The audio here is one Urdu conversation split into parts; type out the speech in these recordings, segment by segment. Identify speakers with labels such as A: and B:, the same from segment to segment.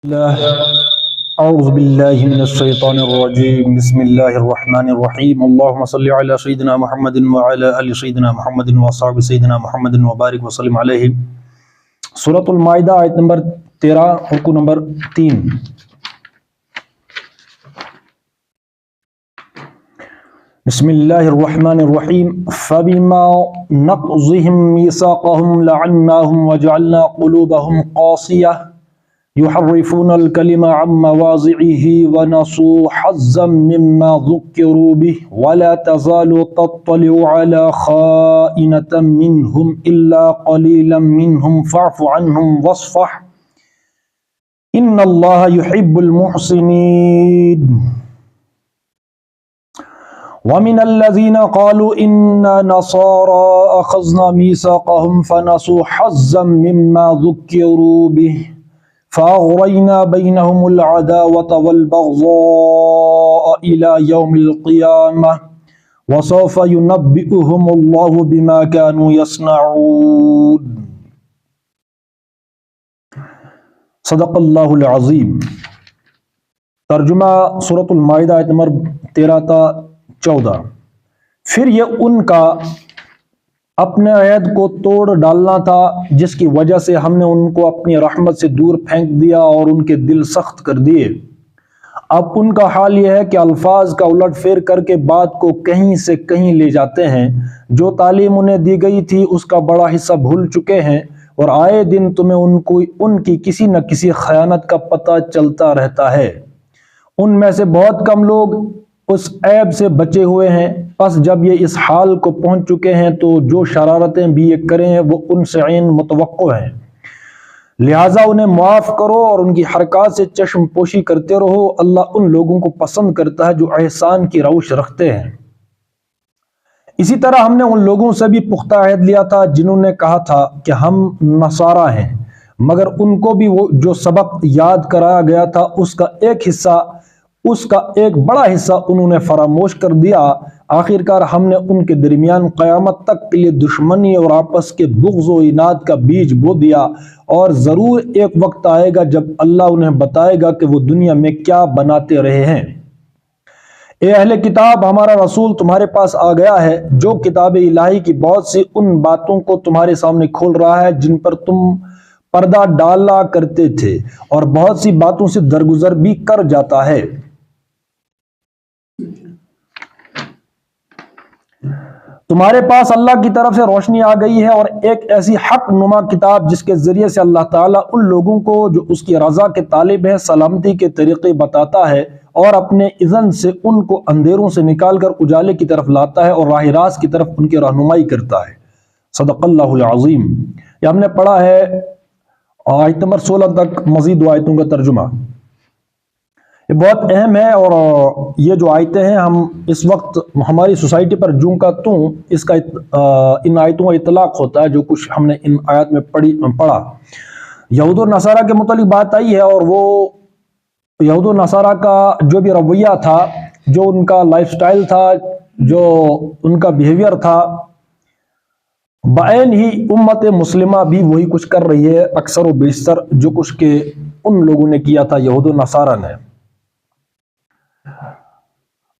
A: اعوذ باللہ من الشیطان الرجیم بسم اللہ الرحمن الرحیم اللہم صلی علی سیدنا محمد وعلی آل سیدنا محمد وصحب سیدنا محمد وبارک وسلم علیہ۔ سورۃ المائدہ آیت نمبر 13 رکوع نمبر 3۔ بسم اللہ الرحمن الرحیم فبما نقضهم میثاقهم لعناهم وجعلنا قلوبهم قاسیہ يحرفون الكلم عن مواضعه ونسوا حظا مما ذكروا به ولا تزال تطلع على خائنة منهم إلا قليلا منهم فاعف عنهم واصفح إن الله يحب المحسنين ومن الذين قالوا إنا نصارى أخذنا ميثاقهم فنسوا حظا مما ذكروا به فأغرينا بينهم العداوة والبغضاء إلى يوم القيامة وسوف ينبئهم الله بما كانوا يصنعون۔ صدق اللہ العظیم۔ ترجمہ سورۃ المائدہ آیت نمبر 13 تا 14۔ پھر یہ ان کا اپنے عہد کو توڑ ڈالنا تھا جس کی وجہ سے ہم نے ان کو اپنی رحمت سے دور پھینک دیا اور ان کے دل سخت کر دیے۔ اب ان کا حال یہ ہے کہ الفاظ کا الٹ پھیر کر کے بات کو کہیں سے کہیں لے جاتے ہیں۔ جو تعلیم انہیں دی گئی تھی اس کا بڑا حصہ بھول چکے ہیں اور آئے دن تمہیں ان کی کسی نہ کسی خیانت کا پتہ چلتا رہتا ہے۔ ان میں سے بہت کم لوگ اس عیب سے بچے ہوئے ہیں، پس جب یہ اس حال کو پہنچ چکے ہیں تو جو شرارتیں بھی یہ کریں وہ ان سے عین متوقع ہیں، لہٰذا انہیں معاف کرو اور ان کی حرکات سے چشم پوشی کرتے رہو۔ اللہ ان لوگوں کو پسند کرتا ہے جو احسان کی روش رکھتے ہیں۔ اسی طرح ہم نے ان لوگوں سے بھی پختہ عہد لیا تھا جنہوں نے کہا تھا کہ ہم نصارہ ہیں، مگر ان کو بھی وہ جو سبق یاد کرایا گیا تھا اس کا ایک بڑا حصہ انہوں نے فراموش کر دیا۔ آخرکار ہم نے ان کے درمیان قیامت تک کے لیے دشمنی اور آپس کے بغض و عناد کا بیج بو دیا، اور ضرور ایک وقت آئے گا جب اللہ انہیں بتائے گا کہ وہ دنیا میں کیا بناتے رہے ہیں۔ اے اہل کتاب، ہمارا رسول تمہارے پاس آ گیا ہے جو کتاب الہی کی بہت سی ان باتوں کو تمہارے سامنے کھول رہا ہے جن پر تم پردہ ڈالا کرتے تھے، اور بہت سی باتوں سے درگزر بھی کر جاتا ہے۔ تمہارے پاس اللہ کی طرف سے روشنی آ گئی ہے اور ایک ایسی حق نما کتاب جس کے ذریعے سے اللہ تعالیٰ ان لوگوں کو جو اس کی رضا کے طالب ہیں سلامتی کے طریقے بتاتا ہے اور اپنے اذن سے ان کو اندھیروں سے نکال کر اجالے کی طرف لاتا ہے اور راہ راست کی طرف ان کی رہنمائی کرتا ہے۔ صدق اللہ العظیم۔ یہ ہم نے پڑھا ہے آیت نمبر 16 تک، مزید دو آیتوں کا ترجمہ۔ یہ بہت اہم ہے اور یہ جو آیتیں ہیں ہم اس وقت ہماری سوسائٹی پر جوں کا توں اس کا ان آیتوں کا اطلاق ہوتا ہے جو کچھ ہم نے ان آیات میں پڑھا۔ یہود و نصارہ کے متعلق بات آئی ہے، اور وہ یہود و نصارہ کا جو بھی رویہ تھا، جو ان کا لائف سٹائل تھا، جو ان کا بیہیویئر تھا، بعین ہی امت مسلمہ بھی وہی کچھ کر رہی ہے اکثر و بیشتر جو کچھ کہ ان لوگوں نے کیا تھا، یہود و نصارہ نے۔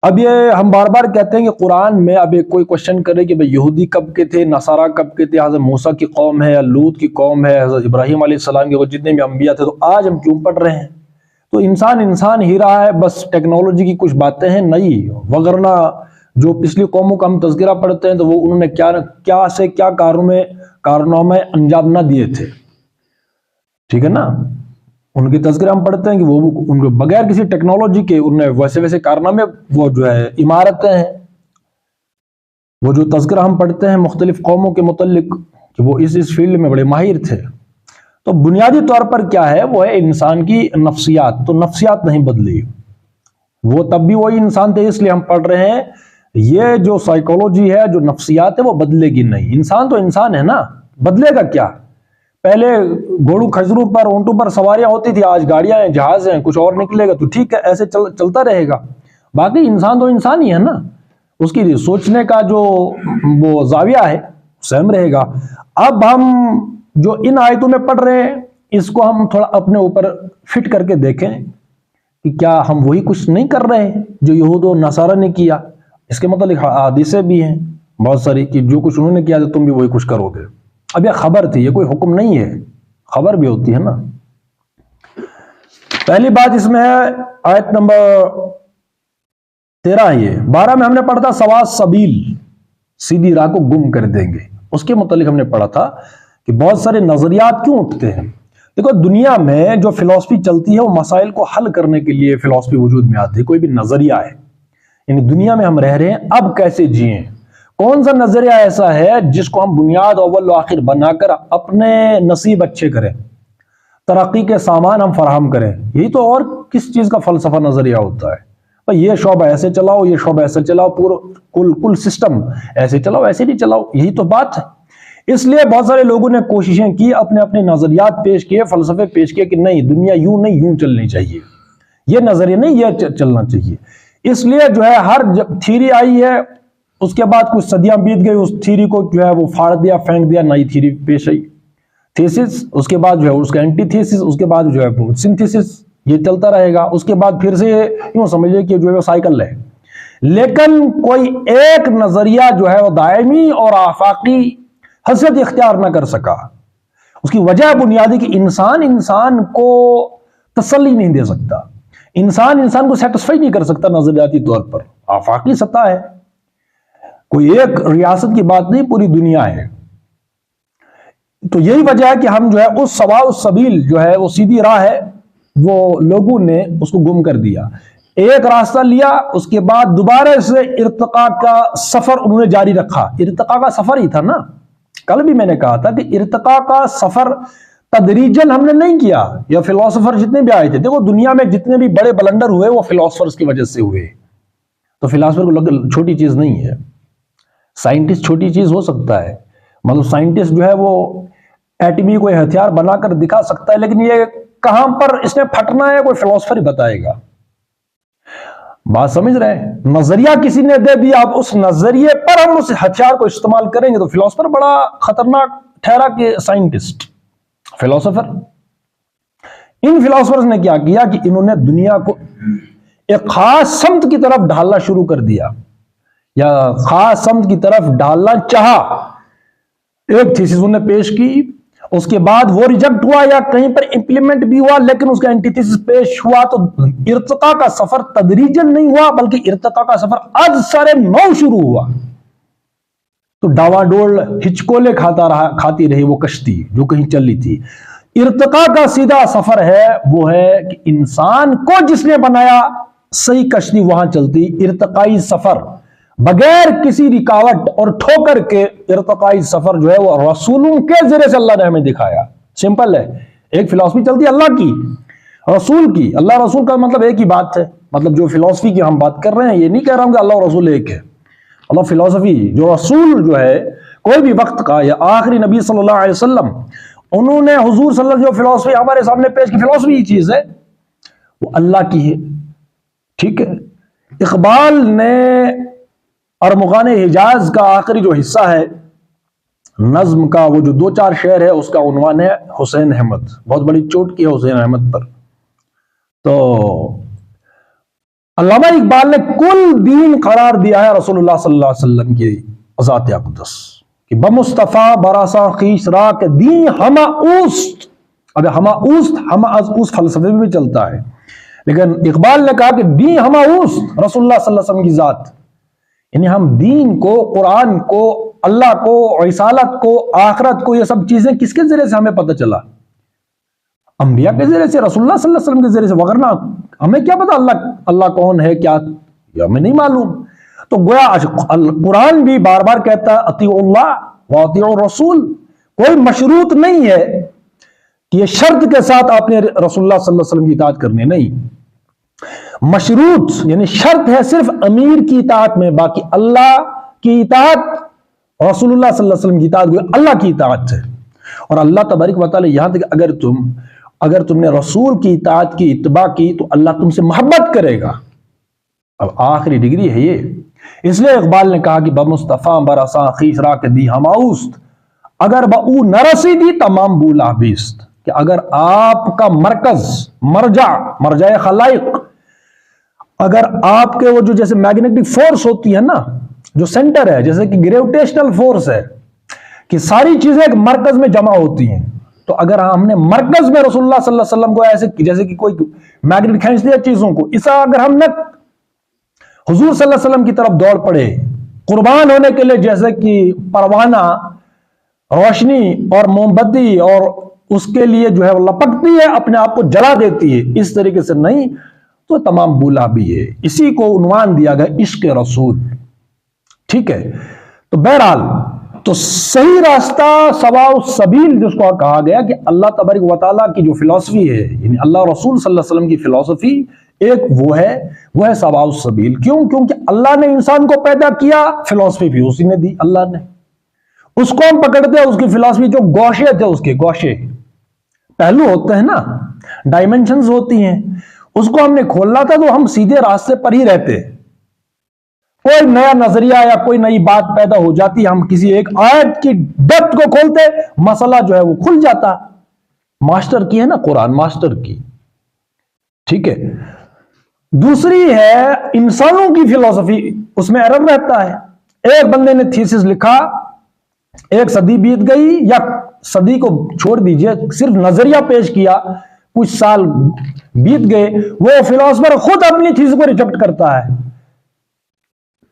A: اب یہ ہم بار بار کہتے ہیں کہ قرآن میں اب کوئی کوشچن کرے کہ بھئی یہودی کب کے تھے، نصارہ کب کے تھے، حضرت موسیٰ کی قوم ہے، لوط کی قوم ہے، حضرت ابراہیم علیہ السلام کے جتنے بھی انبیاء تھے، تو آج ہم کیوں پڑھ رہے ہیں؟ تو انسان ہی رہا ہے، بس ٹیکنالوجی کی کچھ باتیں ہیں نئی، وگرنہ جو پچھلی قوموں کا ہم تذکرہ پڑھتے ہیں تو وہ انہوں نے کیا کارنامے انجام نہ دیے تھے، ٹھیک ہے نا؟ ان کی تذکرہ ہم پڑھتے ہیں کہ وہ ان کو بغیر کسی ٹیکنالوجی کے انہوں نے ویسے کارنامے، وہ جو ہے عمارتیں ہیں، وہ جو تذکرہ ہم پڑھتے ہیں مختلف قوموں کے متعلق کہ وہ اس فیلڈ میں بڑے ماہر تھے۔ تو بنیادی طور پر کیا ہے، وہ ہے انسان کی نفسیات۔ تو نفسیات نہیں بدلی، وہ تب بھی وہی انسان تھے، اس لیے ہم پڑھ رہے ہیں۔ یہ جو سائیکولوجی ہے، جو نفسیات ہے، وہ بدلے گی نہیں۔ انسان تو انسان ہے نا، بدلے گا کیا؟ پہلے گھوڑوں کھجروں پر اونٹوں پر سواریاں ہوتی تھی، آج گاڑیاں ہیں، جہاز ہیں، کچھ اور نکلے گا تو ٹھیک ہے، ایسے چلتا رہے گا۔ باقی انسان تو انسان ہی ہے نا، اس کی سوچنے کا جو وہ زاویہ ہے سیم رہے گا۔ اب ہم جو ان آیتوں میں پڑھ رہے ہیں اس کو ہم تھوڑا اپنے اوپر فٹ کر کے دیکھیں کہ کیا ہم وہی کچھ نہیں کر رہے ہیں جو یہود و نصارہ نے کیا. اس کے متعلق حدیثیں بھی ہیں بہت ساری کہ جو کچھ انہوں نے کیا تو تم بھی وہی کچھ کرو گے. اب یہ خبر تھی، یہ کوئی حکم نہیں ہے، خبر بھی ہوتی ہے نا. پہلی بات اس میں ہے آیت نمبر 13 یہ 12 میں ہم نے پڑھا تھا سوا سبیل، سیدھی راہ کو گم کر دیں گے. اس کے متعلق ہم نے پڑھا تھا کہ بہت سارے نظریات کیوں اٹھتے ہیں. دیکھو دنیا میں جو فلسفی چلتی ہے وہ مسائل کو حل کرنے کے لیے فلسفی وجود میں آتی ہے. کوئی بھی نظریہ ہے، یعنی دنیا میں ہم رہ رہے ہیں اب کیسے جئیں، کون سا نظریہ ایسا ہے جس کو ہم بنیاد اول و آخر بنا کر اپنے نصیب اچھے کریں، ترقی کے سامان ہم فراہم کریں. یہی تو اور کس چیز کا فلسفہ نظریہ ہوتا ہے. یہ شعبہ ایسے چلاؤ، یہ شعبہ ایسے چلاؤ، پورا کل سسٹم ایسے چلاؤ، ایسے نہیں چلاؤ. یہی تو بات ہے. اس لیے بہت سارے لوگوں نے کوششیں کی، اپنے اپنے نظریات پیش کیے، فلسفے پیش کیے کہ نہیں دنیا یوں نہیں یوں چلنی چاہیے، یہ نظریہ نہیں یہ چلنا چاہیے. اس لیے جو ہے ہر تھیری آئی ہے، اس کے بعد کچھ صدیاں بیت گئی، اس تھیری کو جو ہے وہ پھاڑ دیا، پھینک دیا، نئی تھیری پیش آئی، تھیسس، اس کے بعد جو ہے اس کا اینٹی تھیسس، اس کے بعد جو ہے سنتھیسس، یہ چلتا رہے گا. اس کے بعد پھر سے یوں سمجھے کہ جو ہے وہ سائیکل ہے. لیکن کوئی ایک نظریہ جو ہے وہ دائمی اور آفاقی حیثیت اختیار نہ کر سکا. اس کی وجہ بنیادی کہ انسان کو تسلی نہیں دے سکتا، انسان کو سیٹسفائی نہیں کر سکتا نظریاتی طور پر. آفاقی سطح ہے، کوئی ایک ریاست کی بات نہیں، پوری دنیا ہے. تو یہی وجہ ہے کہ ہم جو ہے اس سوا السبیل جو ہے وہ سیدھی راہ ہے، وہ لوگوں نے اس کو گم کر دیا. ایک راستہ لیا، اس کے بعد دوبارہ سے ارتقاء کا سفر انہوں نے جاری رکھا. ارتقاء کا سفر ہی تھا نا، کل بھی میں نے کہا تھا کہ ارتقاء کا سفر تدریجن ہم نے نہیں کیا. یا فلاسفر جتنے بھی آئے تھے، دیکھو دنیا میں جتنے بھی بڑے بلنڈر ہوئے وہ فلاسفرز کی وجہ سے ہوئے. تو فلاسفر کو چھوٹی چیز نہیں ہے. سائنٹسٹ چھوٹی چیز ہو سکتا ہے، مطلب سائنٹسٹ جو ہے وہ ایٹمی کوئی ہتھیار بنا کر دکھا سکتا ہے، لیکن یہ کہاں پر اس نے پھٹنا ہے کوئی فلاسفر ہی بتائے گا. بات سمجھ رہے ہیں؟ نظریہ کسی نے دے دیا، اب اس نظریے پر ہم اس ہتھیار کو استعمال کریں گے تو فلاسفر بڑا خطرناک ٹھہرا کہ سائنٹسٹ فلاسفر. ان فلاسفرز نے کیا کیا کہ انہوں نے دنیا کو ایک خاص سمت کی طرف ڈھالنا شروع کر دیا، یا خاص سمت کی طرف ڈالنا چاہا. ایک تھیسس انہوں نے پیش کی، اس کے بعد وہ ریجیکٹ ہوا یا کہیں پر امپلیمنٹ بھی ہوا، لیکن اس کا اینٹی تھیسس پیش ہوا. تو ارتقاء کا سفر تدریجن نہیں ہوا، بلکہ ارتقاء کا سفر از سر نو شروع ہوا. تو ڈاواں ڈول ہچکولے کھاتی رہی وہ کشتی جو کہیں چلی تھی. ارتقاء کا سیدھا سفر ہے وہ ہے کہ انسان کو جس نے بنایا صحیح کشتی وہاں چلتی. ارتقائی سفر بغیر کسی رکاوٹ اور ٹھوکر کے ارتقائی سفر جو ہے وہ رسولوں کے ذریعے سے اللہ نے ہمیں دکھایا. سمپل ہے. ایک فلسفی چلتی ہے اللہ کی، رسول کی. اللہ رسول کا مطلب ایک ہی بات ہے. مطلب جو فلسفی کی ہم بات کر رہے ہیں، یہ نہیں کہہ رہا ہوں کہ اللہ اور رسول ایک ہے. اللہ فلسفی جو رسول جو ہے کوئی بھی وقت کا، یا آخری نبی صلی اللہ علیہ وسلم، انہوں نے حضور صلی اللہ علیہ وسلم جو فلسفی ہمارے سامنے پیش کی، فلسفی یہ چیز ہے وہ اللہ کی ہے. ٹھیک ہے. اقبال نے ارمغان حجاز کا آخری جو حصہ ہے نظم کا، وہ جو 2-4 شعر ہے، اس کا عنوان ہے حسین احمد. بہت بڑی چوٹ کی ہے حسین احمد پر. تو علامہ اقبال نے کل دین قرار دیا ہے رسول اللہ صلی اللہ علیہ وسلم کی ذات اقدس کہ بمصطفیٰ براسا خیش را کہ دین ہما اوست. اب ہما از اوست فلسفے میں بھی چلتا ہے، لیکن اقبال نے کہا کہ دین ہما اوست، رسول اللہ صلی اللہ علیہ وسلم کی ذات. یعنی ہم دین کو، قرآن کو، اللہ کو، رسالت کو، آخرت کو، یہ سب چیزیں کس کے ذریعے سے ہمیں پتہ چلا؟ انبیاء کے ذریعے سے، رسول اللہ صلی اللہ علیہ وسلم کے ذریعے سے. وغیرہ ہمیں کیا پتا اللہ کون ہے، کیا یہ ہمیں نہیں معلوم. تو گویا قرآن بھی بار بار کہتا ہے اطیعوا اللہ واطیعوا الرسول. کوئی مشروط نہیں ہے کہ یہ شرط کے ساتھ آپ نے رسول اللہ صلی اللہ علیہ وسلم کی اطاعت کرنی، نہیں. مشروط یعنی شرط ہے صرف امیر کی اطاعت میں، باقی اللہ کی اطاعت، رسول اللہ صلی اللہ علیہ وسلم کی اطاعت اللہ کی اطاعت ہے. اور اللہ تبارک و تعالی یہاں تک اگر تم نے رسول کی اطاعت کی، اتباع کی، تو اللہ تم سے محبت کرے گا. اب آخری ڈگری ہے یہ. اس لیے اقبال نے کہا کہ بمصطفیٰ برسا خیش را کہ دی ہماؤست، اگر با او نرسی دی تمام بولا بیست. کہ اگر آپ کا مرکز مرجع خلائق، اگر آپ کے وہ جو جیسے میگنیٹک فورس ہوتی ہے نا، جو سینٹر ہے، جیسے کہ گریویٹیشنل فورس ہے کہ ساری چیزیں ایک مرکز میں جمع ہوتی ہیں، تو اگر ہم نے مرکز میں رسول اللہ صلی اللہ علیہ وسلم کو ایسے جیسے کہ کوئی میگنیٹ کھینچ دیا چیزوں کو، اسا اگر ہم نے حضور صلی اللہ علیہ وسلم کی طرف دوڑ پڑے قربان ہونے کے لیے، جیسے کہ پروانہ روشنی اور موم بتی اور اس کے لیے جو ہے وہ لپکتی ہے، اپنے آپ کو جلا دیتی ہے، اس طریقے سے نہیں، تو تمام بولا بھی ہے۔ اسی کو عنوان دیا گیا عشق رسول، ٹھیک ہے۔ تو بہرحال تو صحیح راستہ سواء السبیل جس کو کہا گیا کہ اللہ تبارک و تعالیٰ کی جو فلسفی ہے، یعنی اللہ رسول صلی اللہ علیہ وسلم کی فلسفی ایک وہ ہے سواء السبیل۔ کیوں؟ کیونکہ اللہ نے انسان کو پیدا کیا، فلسفی بھی اسی نے دی، اللہ نے۔ اس کو ہم پکڑتے ہیں، اس کی فلسفی جو گوشے تھے، اس کے گوشے پہلو ہوتے ہیں نا، ڈائمینشنز ہوتی ہیں، اس کو ہم نے کھولنا تھا تو ہم سیدھے راستے پر ہی رہتے۔ کوئی نیا نظریہ یا کوئی نئی بات پیدا ہو جاتی، ہم کسی ایک آیت کی ڈیپتھ کو کھولتے، مسئلہ جو ہے وہ کھل جاتا۔ ماسٹر کی ہے نا قرآن، ماسٹر کی، ٹھیک ہے۔ دوسری ہے انسانوں کی فلسفی، اس میں ایرر رہتا ہے۔ ایک بندے نے تھیسس لکھا، ایک صدی بیت گئی، یا صدی کو چھوڑ دیجئے، صرف نظریہ پیش کیا، کچھ سال بیت گئے، وہ فلسفر خود اپنی تھیسس کو ریجیکٹ کرتا ہے۔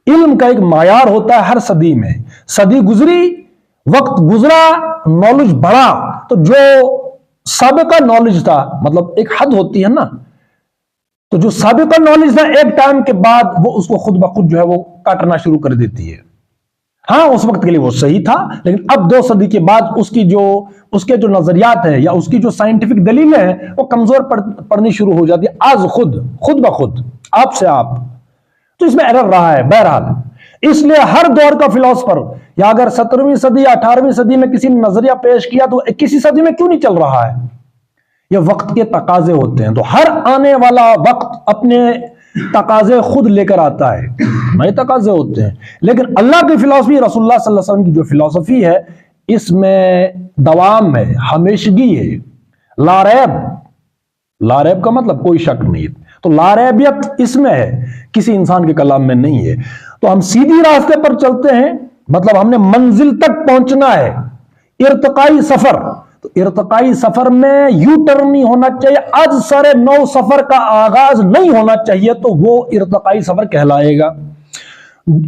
A: علم کا ایک معیار ہوتا ہے ہر صدی میں، صدی گزری، وقت گزرا، نالج بڑھا، تو جو سابقہ نالج تھا، مطلب ایک حد ہوتی ہے نا، تو جو سابقہ نالج تھا ایک ٹائم کے بعد وہ اس کو خود بخود جو ہے وہ کاٹنا شروع کر دیتی ہے۔ ہاں اس وقت کے لیے وہ صحیح تھا، لیکن اب 2 صدی کے بعد اس کے جو نظریات ہیں یا اس کی جو سائنٹیفک دلیلیں ہیں وہ کمزور پڑنی شروع ہو جاتی ہے، آج خود بخود، آپ سے آپ۔ تو اس میں ایرر رہا ہے بہرحال۔ اس لیے ہر دور کا فلسفر، یا اگر 17ویں صدی یا 18ویں صدی میں کسی نے نظریہ پیش کیا تو 21ویں صدی میں کیوں نہیں چل رہا ہے؟ یہ وقت کے تقاضے ہوتے ہیں، تو ہر آنے والا وقت اپنے تقاضے خود لے کر آتا ہے، نئے تقاضے ہوتے ہیں۔ لیکن اللہ کی فلسفی، رسول اللہ صلی اللہ علیہ وسلم کی جو فلسفی ہے، اس میں دوام ہے، ہمیشگی ہے، لا ریب کا مطلب کوئی شک نہیں، تو لا ریبیت اس میں ہے، کسی انسان کے کلام میں نہیں ہے۔ تو ہم سیدھی راستے پر چلتے ہیں، مطلب ہم نے منزل تک پہنچنا ہے، ارتقائی سفر۔ تو ارتقائی سفر میں یو ٹرن نہیں ہونا چاہیے، از سر نو سفر کا آغاز نہیں ہونا چاہیے، تو وہ ارتقائی سفر کہلائے گا۔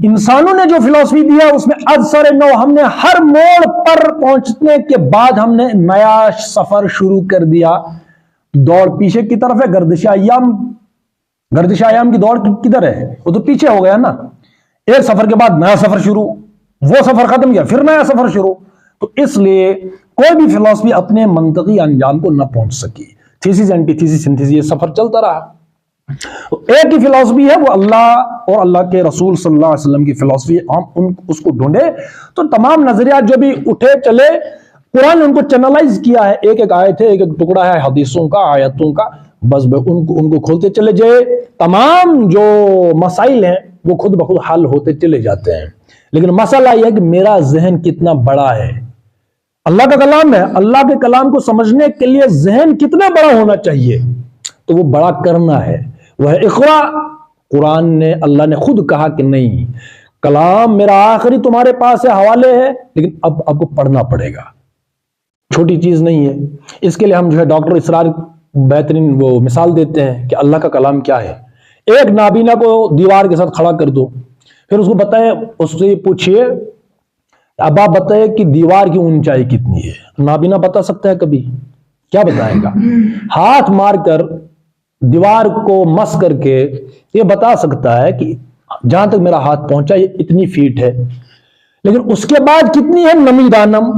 A: انسانوں نے جو فلسفی دیا اس میں از سر نو، ہم نے ہر موڑ پر پہنچنے کے بعد ہم نے نیا سفر شروع کر دیا۔ دوڑ پیچھے کی طرف ہے، گردش ایام کی دوڑ کدھر ہے؟ وہ تو پیچھے ہو گیا نا، ایک سفر کے بعد نیا سفر شروع، وہ سفر ختم کیا، پھر نیا سفر شروع۔ تو اس لیے کوئی بھی فلسفی اپنے منطقی انجام کو نہ پہنچ سکی، تھیسس اینٹی تھیسس سنتھیسس، یہ سفر چلتا رہا۔ ایک ہی فلسفی ہے، وہ اللہ اور اللہ کے رسول صلی اللہ علیہ وسلم کی فلسفی، ہم اس کو ڈھونڈے تو تمام نظریات جو بھی اٹھے چلے، قرآن نے ان کو چینلائز کیا ہے، ایک ایک آیت ہے، ایک ایک ٹکڑا ہے حدیثوں کا، آیتوں کا، بس ان کو کھولتے چلے جائے، تمام جو مسائل ہیں وہ خود بخود حل ہوتے چلے جاتے ہیں۔ لیکن مسئلہ یہ ہے کہ میرا ذہن کتنا بڑا ہے۔ اللہ کا کلام ہے، اللہ کے کلام کو سمجھنے کے لیے ذہن کتنا بڑا ہونا چاہیے، تو وہ بڑا کرنا ہے، وہ ہے اقرا۔ قرآن نے، اللہ نے خود کہا کہ نہیں، کلام میرا آخری تمہارے پاس ہے، حوالے ہے، لیکن اب آپ کو پڑھنا پڑے گا، چھوٹی چیز نہیں ہے۔ اس کے لیے ہم جو ہے ڈاکٹر اسرار بہترین وہ مثال دیتے ہیں کہ اللہ کا کلام کیا ہے۔ ایک نابینا کو دیوار کے ساتھ کھڑا کر دو، پھر اس کو بتائیں، اس سے پوچھئے اب آپ بتائیں کہ دیوار کی اونچائی کتنی ہے؟ نابینا بتا سکتا ہے کبھی؟ کیا بتائے گا؟ ہاتھ مار کر دیوار کو مس کر کے یہ بتا سکتا ہے کہ جہاں تک میرا ہاتھ پہنچا یہ اتنی فیٹ ہے، لیکن اس کے بعد کتنی ہے نمی دانم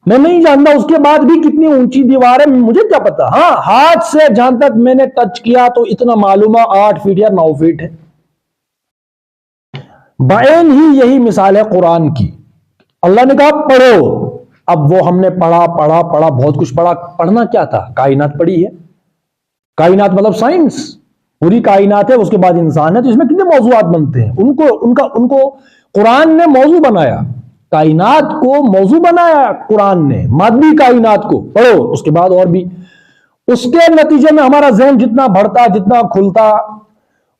A: میں نہیں جانتا، اس کے بعد بھی کتنی اونچی دیوار ہے مجھے کیا پتا۔ ہاں ہاتھ سے جہاں تک میں نے ٹچ کیا تو اتنا معلوم ہے 8 فیٹ یا 9 فیٹ ہے۔ بعین ہی یہی مثال ہے قرآن کی۔ اللہ نے کہا پڑھو، اب وہ ہم نے پڑھا بہت کچھ پڑھا۔ پڑھنا کیا تھا؟ کائنات پڑھی ہے، کائنات مطلب سائنس، پوری کائنات ہے، اس کے بعد انسان ہے، تو اس میں کتنے موضوعات بنتے ہیں، ان کو قرآن نے موضوع بنایا۔ کائنات کو موضوع بنایا قرآن نے، مادی کائنات کو پڑھو، اس کے بعد اور بھی، اس کے نتیجے میں ہمارا ذہن جتنا بڑھتا، جتنا کھلتا،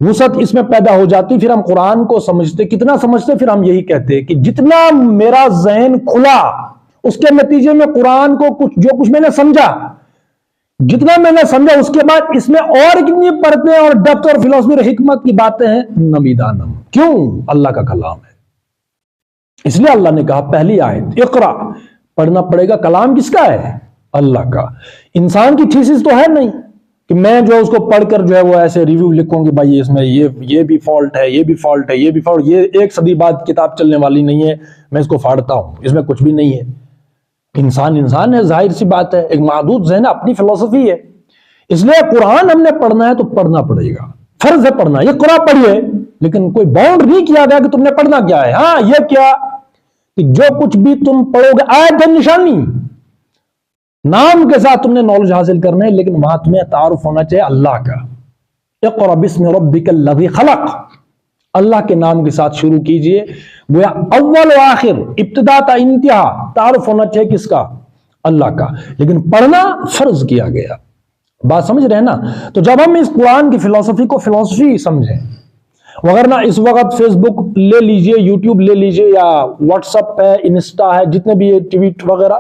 A: وسعت اس میں پیدا ہو جاتی، پھر ہم قرآن کو سمجھتے، کتنا سمجھتے، پھر ہم یہی کہتے کہ جتنا میرا ذہن کھلا اس کے نتیجے میں قرآن کو جو کچھ میں نے سمجھا، جتنا میں نے سمجھا، اس کے بعد اس میں اور کتنی پرتیں اور ڈیپتھ اور فلسفی اور حکمت کی باتیں ہیں، نمیدانم، کیوں؟ اللہ کا کلام ہے۔ اس لیے اللہ نے کہا پہلی آیت اقرا، پڑھنا پڑے گا، کلام کس کا ہے؟ اللہ کا۔ انسان کی تھیسس تو ہے نہیں کہ میں جو اس کو پڑھ کر جو ہے وہ ایسے ریویو لکھوں کہ بھائی اس میں یہ بھی فالٹ ہے، یہ بھی فالٹ ہے، یہ بھی فالٹ، یہ 1 صدی بعد کتاب چلنے والی نہیں ہے، میں اس کو پھاڑتا ہوں، اس میں کچھ بھی نہیں ہے۔ انسان ہے، ظاہر سی بات ہے، ایک محدود ذہن، اپنی فلسفی ہے۔ اس لیے قرآن ہم نے پڑھنا ہے تو پڑھنا پڑے گا، فرض ہے پڑھنا، یہ قرآن پڑھیے، لیکن کوئی باؤنڈ نہیں کیا گیا کہ تم نے پڑھنا کیا ہے۔ ہاں یہ کیا کہ جو کچھ بھی تم پڑھو گے، آیت ہے، نشانی، نام کے ساتھ تم نے نالج حاصل کرنا ہے، لیکن وہاں تمہیں تعارف ہونا چاہیے اللہ کا۔ اقرأ بسم ربک الذی خلق، اللہ کے نام کے ساتھ شروع کیجئے، گویا اول و آخر، ابتدا تا انتہا تعارف ہونا چاہیے کس کا؟ اللہ کا، لیکن پڑھنا فرض کیا گیا۔ بات سمجھ رہے ہیں نا؟ تو جب ہم اس قرآن کی فلسفی کو فلسفی سمجھیں، وغیرہ اس وقت فیس بک لے لیجئے، یوٹیوب لے لیجئے، یا واٹس ایپ ہے، انسٹا ہے، جتنے بھی ٹویٹ وغیرہ،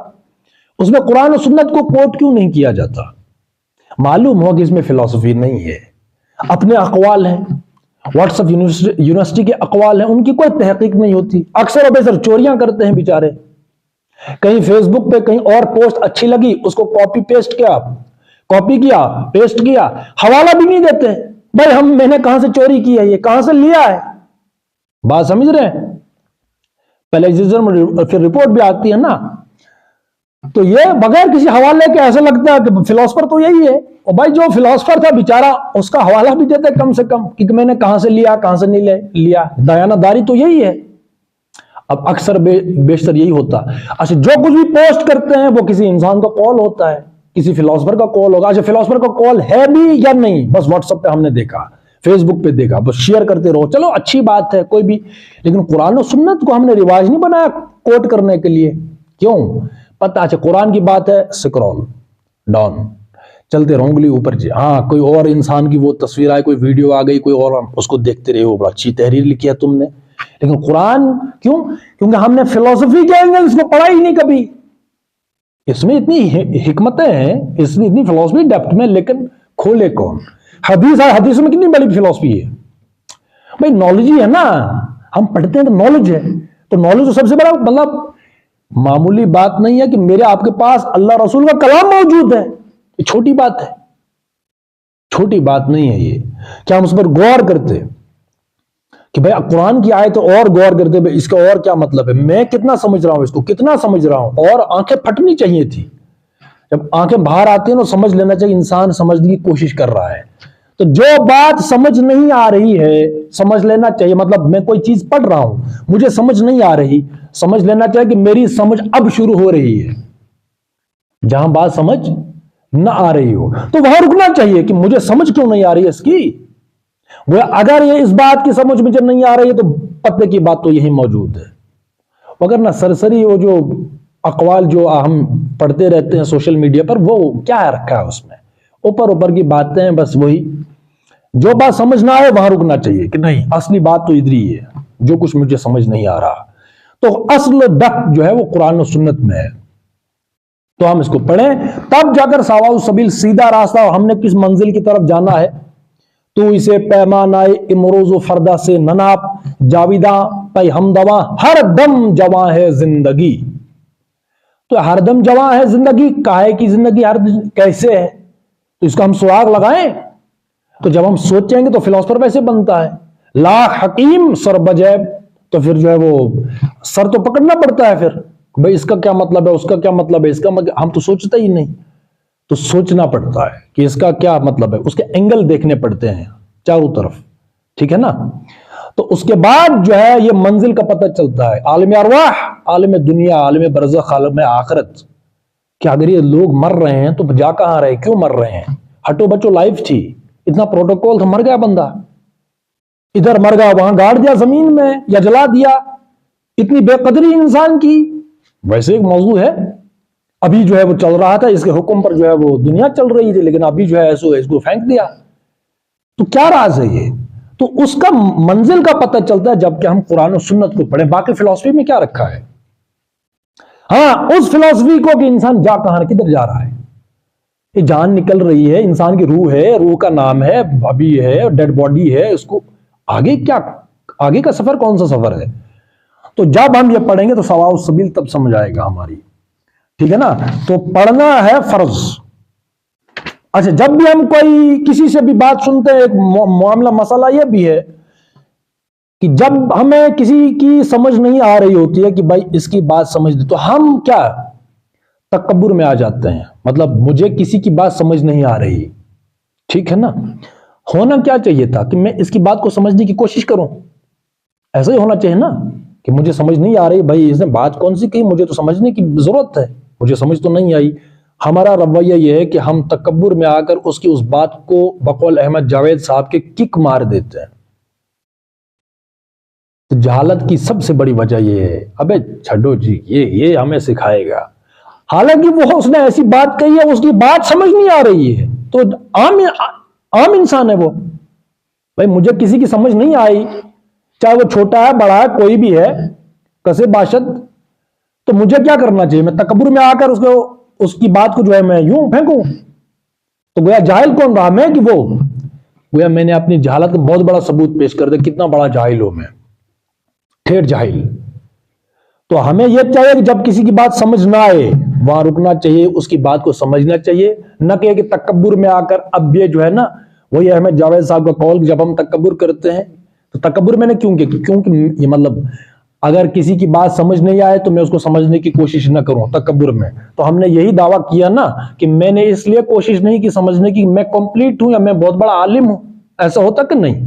A: اس میں قرآن و سنت کو کوٹ کیوں نہیں کیا جاتا؟ معلوم ہو کہ اس میں فلسفی نہیں ہے، اپنے اقوال ہیں، واٹس ایپ یونیورسٹی کے اقوال ہیں، ان کی کوئی تحقیق نہیں ہوتی، اکثر و بیشتر چوریاں کرتے ہیں بیچارے، کہیں فیس بک پہ کہیں اور پوسٹ اچھی لگی، اس کو کاپی کیا، پیسٹ کیا، حوالہ بھی نہیں دیتے، بھائی میں نے کہاں سے چوری کی ہے، یہ کہاں سے لیا ہے۔ بات سمجھ رہے ہیں؟ پلیجرزم، پھر رپورٹ بھی آتی ہے نا، تو یہ بغیر کسی حوالے کے ایسا لگتا ہے کہ فلاسفر تو یہی ہے، اور بھائی جو فلاسفر تھا بیچارہ اس کا حوالہ بھی دیتے کم سے کم، کہ میں نے کہاں سے لیا، کہاں سے نہیں لیا، دیانت داری تو یہی ہے۔ اب اکثر بیشتر یہی ہوتا۔ اچھا، جو کچھ بھی پوسٹ کرتے ہیں وہ کسی انسان کا قول ہوتا ہے، کسی فلاسفر کا قول ہوگا۔ اچھا، فلاسفر کا قول ہے بھی یا نہیں، بس واٹس ایپ پہ ہم نے دیکھا، فیس بک پہ دیکھا، بس شیئر کرتے رہو، چلو اچھی بات ہے، کوئی بھی، لیکن قرآن و سنت کو ہم نے رواج نہیں بنایا کوٹ کرنے کے لیے۔ کیوں؟ پتہ، اچھا قرآن کی بات ہے، سکرول ڈاؤن، چلتے رہو انگلی اوپر جی، ہاں کوئی اور انسان کی وہ تصویر آئے، کوئی ویڈیو آ گئی، کوئی اور، اس کو دیکھتے رہے، وہ بڑا اچھی تحریر لکھی ہے تم نے، لیکن قرآن کیوں؟ کیونکہ ہم نے فلسفی کے اینگلز کو پڑھا ہی نہیں کبھی۔ اس میں اتنی حکمتیں ہیں، اس میں اتنی فلسفی ڈیپتھ میں، لیکن کھولے کون؟ حدیث ہے، حدیثوں میں کتنی بڑی فلسفی ہے بھائی، نالج ہی ہے نا، ہم پڑھتے ہیں تو نالج ہے، تو نالج تو سب سے بڑا مطلب معمولی بات نہیں ہے کہ میرے آپ کے پاس اللہ رسول کا کلام موجود ہے، یہ چھوٹی بات ہے، چھوٹی بات نہیں ہے یہ، کیا ہم اس پر غور کرتے کہ بھائی قرآن کی آیت اور غور کرتے، بھائی اس کا اور کیا مطلب ہے، میں کتنا سمجھ رہا ہوں، اس کو کتنا سمجھ رہا ہوں، اور آنکھیں پھٹنی چاہیے تھی، جب آنکھیں باہر آتی ہیں تو سمجھ لینا چاہیے انسان سمجھنے کی کوشش کر رہا ہے، تو جو بات سمجھ نہیں آ رہی ہے سمجھ لینا چاہیے، مطلب میں کوئی چیز پڑھ رہا ہوں، مجھے سمجھ نہیں آ رہی، سمجھ لینا چاہیے کہ میری سمجھ اب شروع ہو رہی ہے، جہاں بات سمجھ نہ آ رہی ہو تو وہاں رکنا چاہیے کہ مجھے سمجھ کیوں نہیں آ رہی ہے اس کی، وہ اگر یہ اس بات کی سمجھ مجھے نہیں آ رہی ہے تو پتے کی بات تو یہی موجود ہے، مگر نہ سرسری وہ جو اقوال جو ہم پڑھتے رہتے ہیں سوشل میڈیا پر، وہ کیا رکھا ہے اس میں، اوپر کی باتیں، بس وہی جو بات سمجھ نہ آئے وہاں رکنا چاہیے کہ نہیں، اصلی بات تو ادھر ہی ہے، جو کچھ مجھے سمجھ نہیں آ رہا، تو اصل ڈک جو ہے وہ قرآن و سنت میں ہے، تو ہم اس کو پڑھیں، تب جا کر سواء السبیل، سیدھا راستہ، ہم نے کس منزل کی طرف جانا ہے، تو اسے پیمانہ امروز و فردا سے نناپ، جاویداں پی ہمدواں، ہر دم جواں ہے زندگی، تو ہر دم جواں ہے زندگی، کاہے کی زندگی، ہر کیسے ہے، تو اس کا ہم سراغ لگائیں، تو جب ہم سوچیں گے تو فلسفر ویسے بنتا ہے، لاکھ حکیم سر بجیب، تو پھر جو ہے وہ سر تو پکڑنا پڑتا ہے، پھر بھئی اس کا کیا مطلب ہے، اس کا کیا مطلب ہے، اس کا ہم تو سوچتے ہی نہیں، تو سوچنا پڑتا ہے کہ اس کا کیا مطلب ہے، اس کے اینگل دیکھنے پڑتے ہیں چاروں طرف، ٹھیک ہے نا، تو اس کے بعد جو ہے یہ منزل کا پتہ چلتا ہے، عالم ارواح، عالم دنیا، عالم برزخ، عالم آخرت، کہ اگر یہ لوگ مر رہے ہیں تو جا کہاں رہے، کیوں مر رہے ہیں، ہٹو بچو لائف تھی، اتنا پروٹوکول تھا، مر گیا بندہ، ادھر مر گیا، وہاں گاڑ دیا زمین میں یا جلا دیا، اتنی بے قدری انسان کی. ویسے ایک موضوع ہے، ابھی جو ہے وہ چل رہا تھا، اس کے حکم پر جو ہے وہ دنیا چل رہی تھی، لیکن ابھی جو ہے اس کو پھینک دیا. تو کیا راز ہے یہ؟ تو اس کا منزل کا پتہ چلتا ہے جب کہ ہم قرآن و سنت کو پڑھیں. باقی فلسفی میں کیا رکھا ہے؟ ہاں، اس فلسفی کو کہ انسان جا کہاں کدھر جا رہا ہے، یہ جان نکل رہی ہے، انسان کی روح ہے، روح کا نام ہے، ابھی ہے، ڈیڈ باڈی ہے، اس کو آگے کیا، آگے کا سفر کون سا سفر ہے؟ تو جب ہم یہ پڑھیں گے تو سواء السبیل تب سمجھ آئے گا ہماری. ٹھیک ہے نا؟ تو پڑھنا ہے فرض. اچھا، جب بھی ہم کوئی کسی سے بھی بات سنتے ہیں، ایک معاملہ مسئلہ یہ بھی ہے کہ جب ہمیں کسی کی سمجھ نہیں آ رہی ہوتی ہے کہ بھائی اس کی بات سمجھ دے، تو ہم کیا تکبر میں آ جاتے ہیں. مطلب مجھے کسی کی بات سمجھ نہیں آ رہی، ٹھیک ہے نا؟ ہونا کیا چاہیے تھا کہ میں اس کی بات کو سمجھنے کی کوشش کروں. ایسا ہی ہونا چاہیے نا کہ مجھے سمجھ نہیں آ رہی، بھائی اس نے بات کون سی کہی، مجھے تو سمجھنے کی ضرورت ہے، مجھے سمجھ تو نہیں آئی. ہمارا رویہ یہ ہے کہ ہم تکبر میں آ کر اس کی اس بات کو بقول احمد جاوید صاحب کے کک مار دیتے ہیں. تو جہالت کی سب سے بڑی وجہ یہ ہے، ابے چھڈو جی، یہ ہمیں سکھائے گا. حالانکہ وہ اس نے ایسی بات کہی ہے، اس کی بات سمجھ نہیں آ رہی ہے، تو عام انسان ہے وہ. بھائی مجھے کسی کی سمجھ نہیں آئی، چاہے وہ چھوٹا ہے بڑا ہے کوئی بھی ہے، کسے باشد، تو مجھے کیا کرنا چاہیے؟ میں تکبر میں آ کر اس کی بات کو جو ہے میں یوں پھینکوں؟ تو گویا جاہل کون رہا میں کہ وہ؟ گویا میں نے اپنی جہالت کا بہت بڑا ثبوت پیش کر دیا، کتنا بڑا جاہل ہوں میں، ٹھیٹ جاہل. تو ہمیں یہ چاہیے کہ جب کسی کی بات سمجھ نہ آئے وہاں رکنا چاہیے، اس کی بات کو سمجھنا چاہیے، نہ کہ تکبر میں آ کر اب یہ جو ہے نا، وہی احمد جاوید صاحب کا قول، جب ہم تکبر کرتے ہیں تو تکبر میں نے کیوں کہ کیونکہ یہ مطلب اگر کسی کی بات سمجھ نہیں آئے تو میں اس کو سمجھنے کی کوشش نہ کروں تکبر میں. تو ہم نے یہی دعویٰ کیا نا کہ میں نے اس لیے کوشش نہیں کی سمجھنے کی، میں کمپلیٹ ہوں یا میں بہت بڑا عالم ہوں. ایسا ہوتا کہ نہیں؟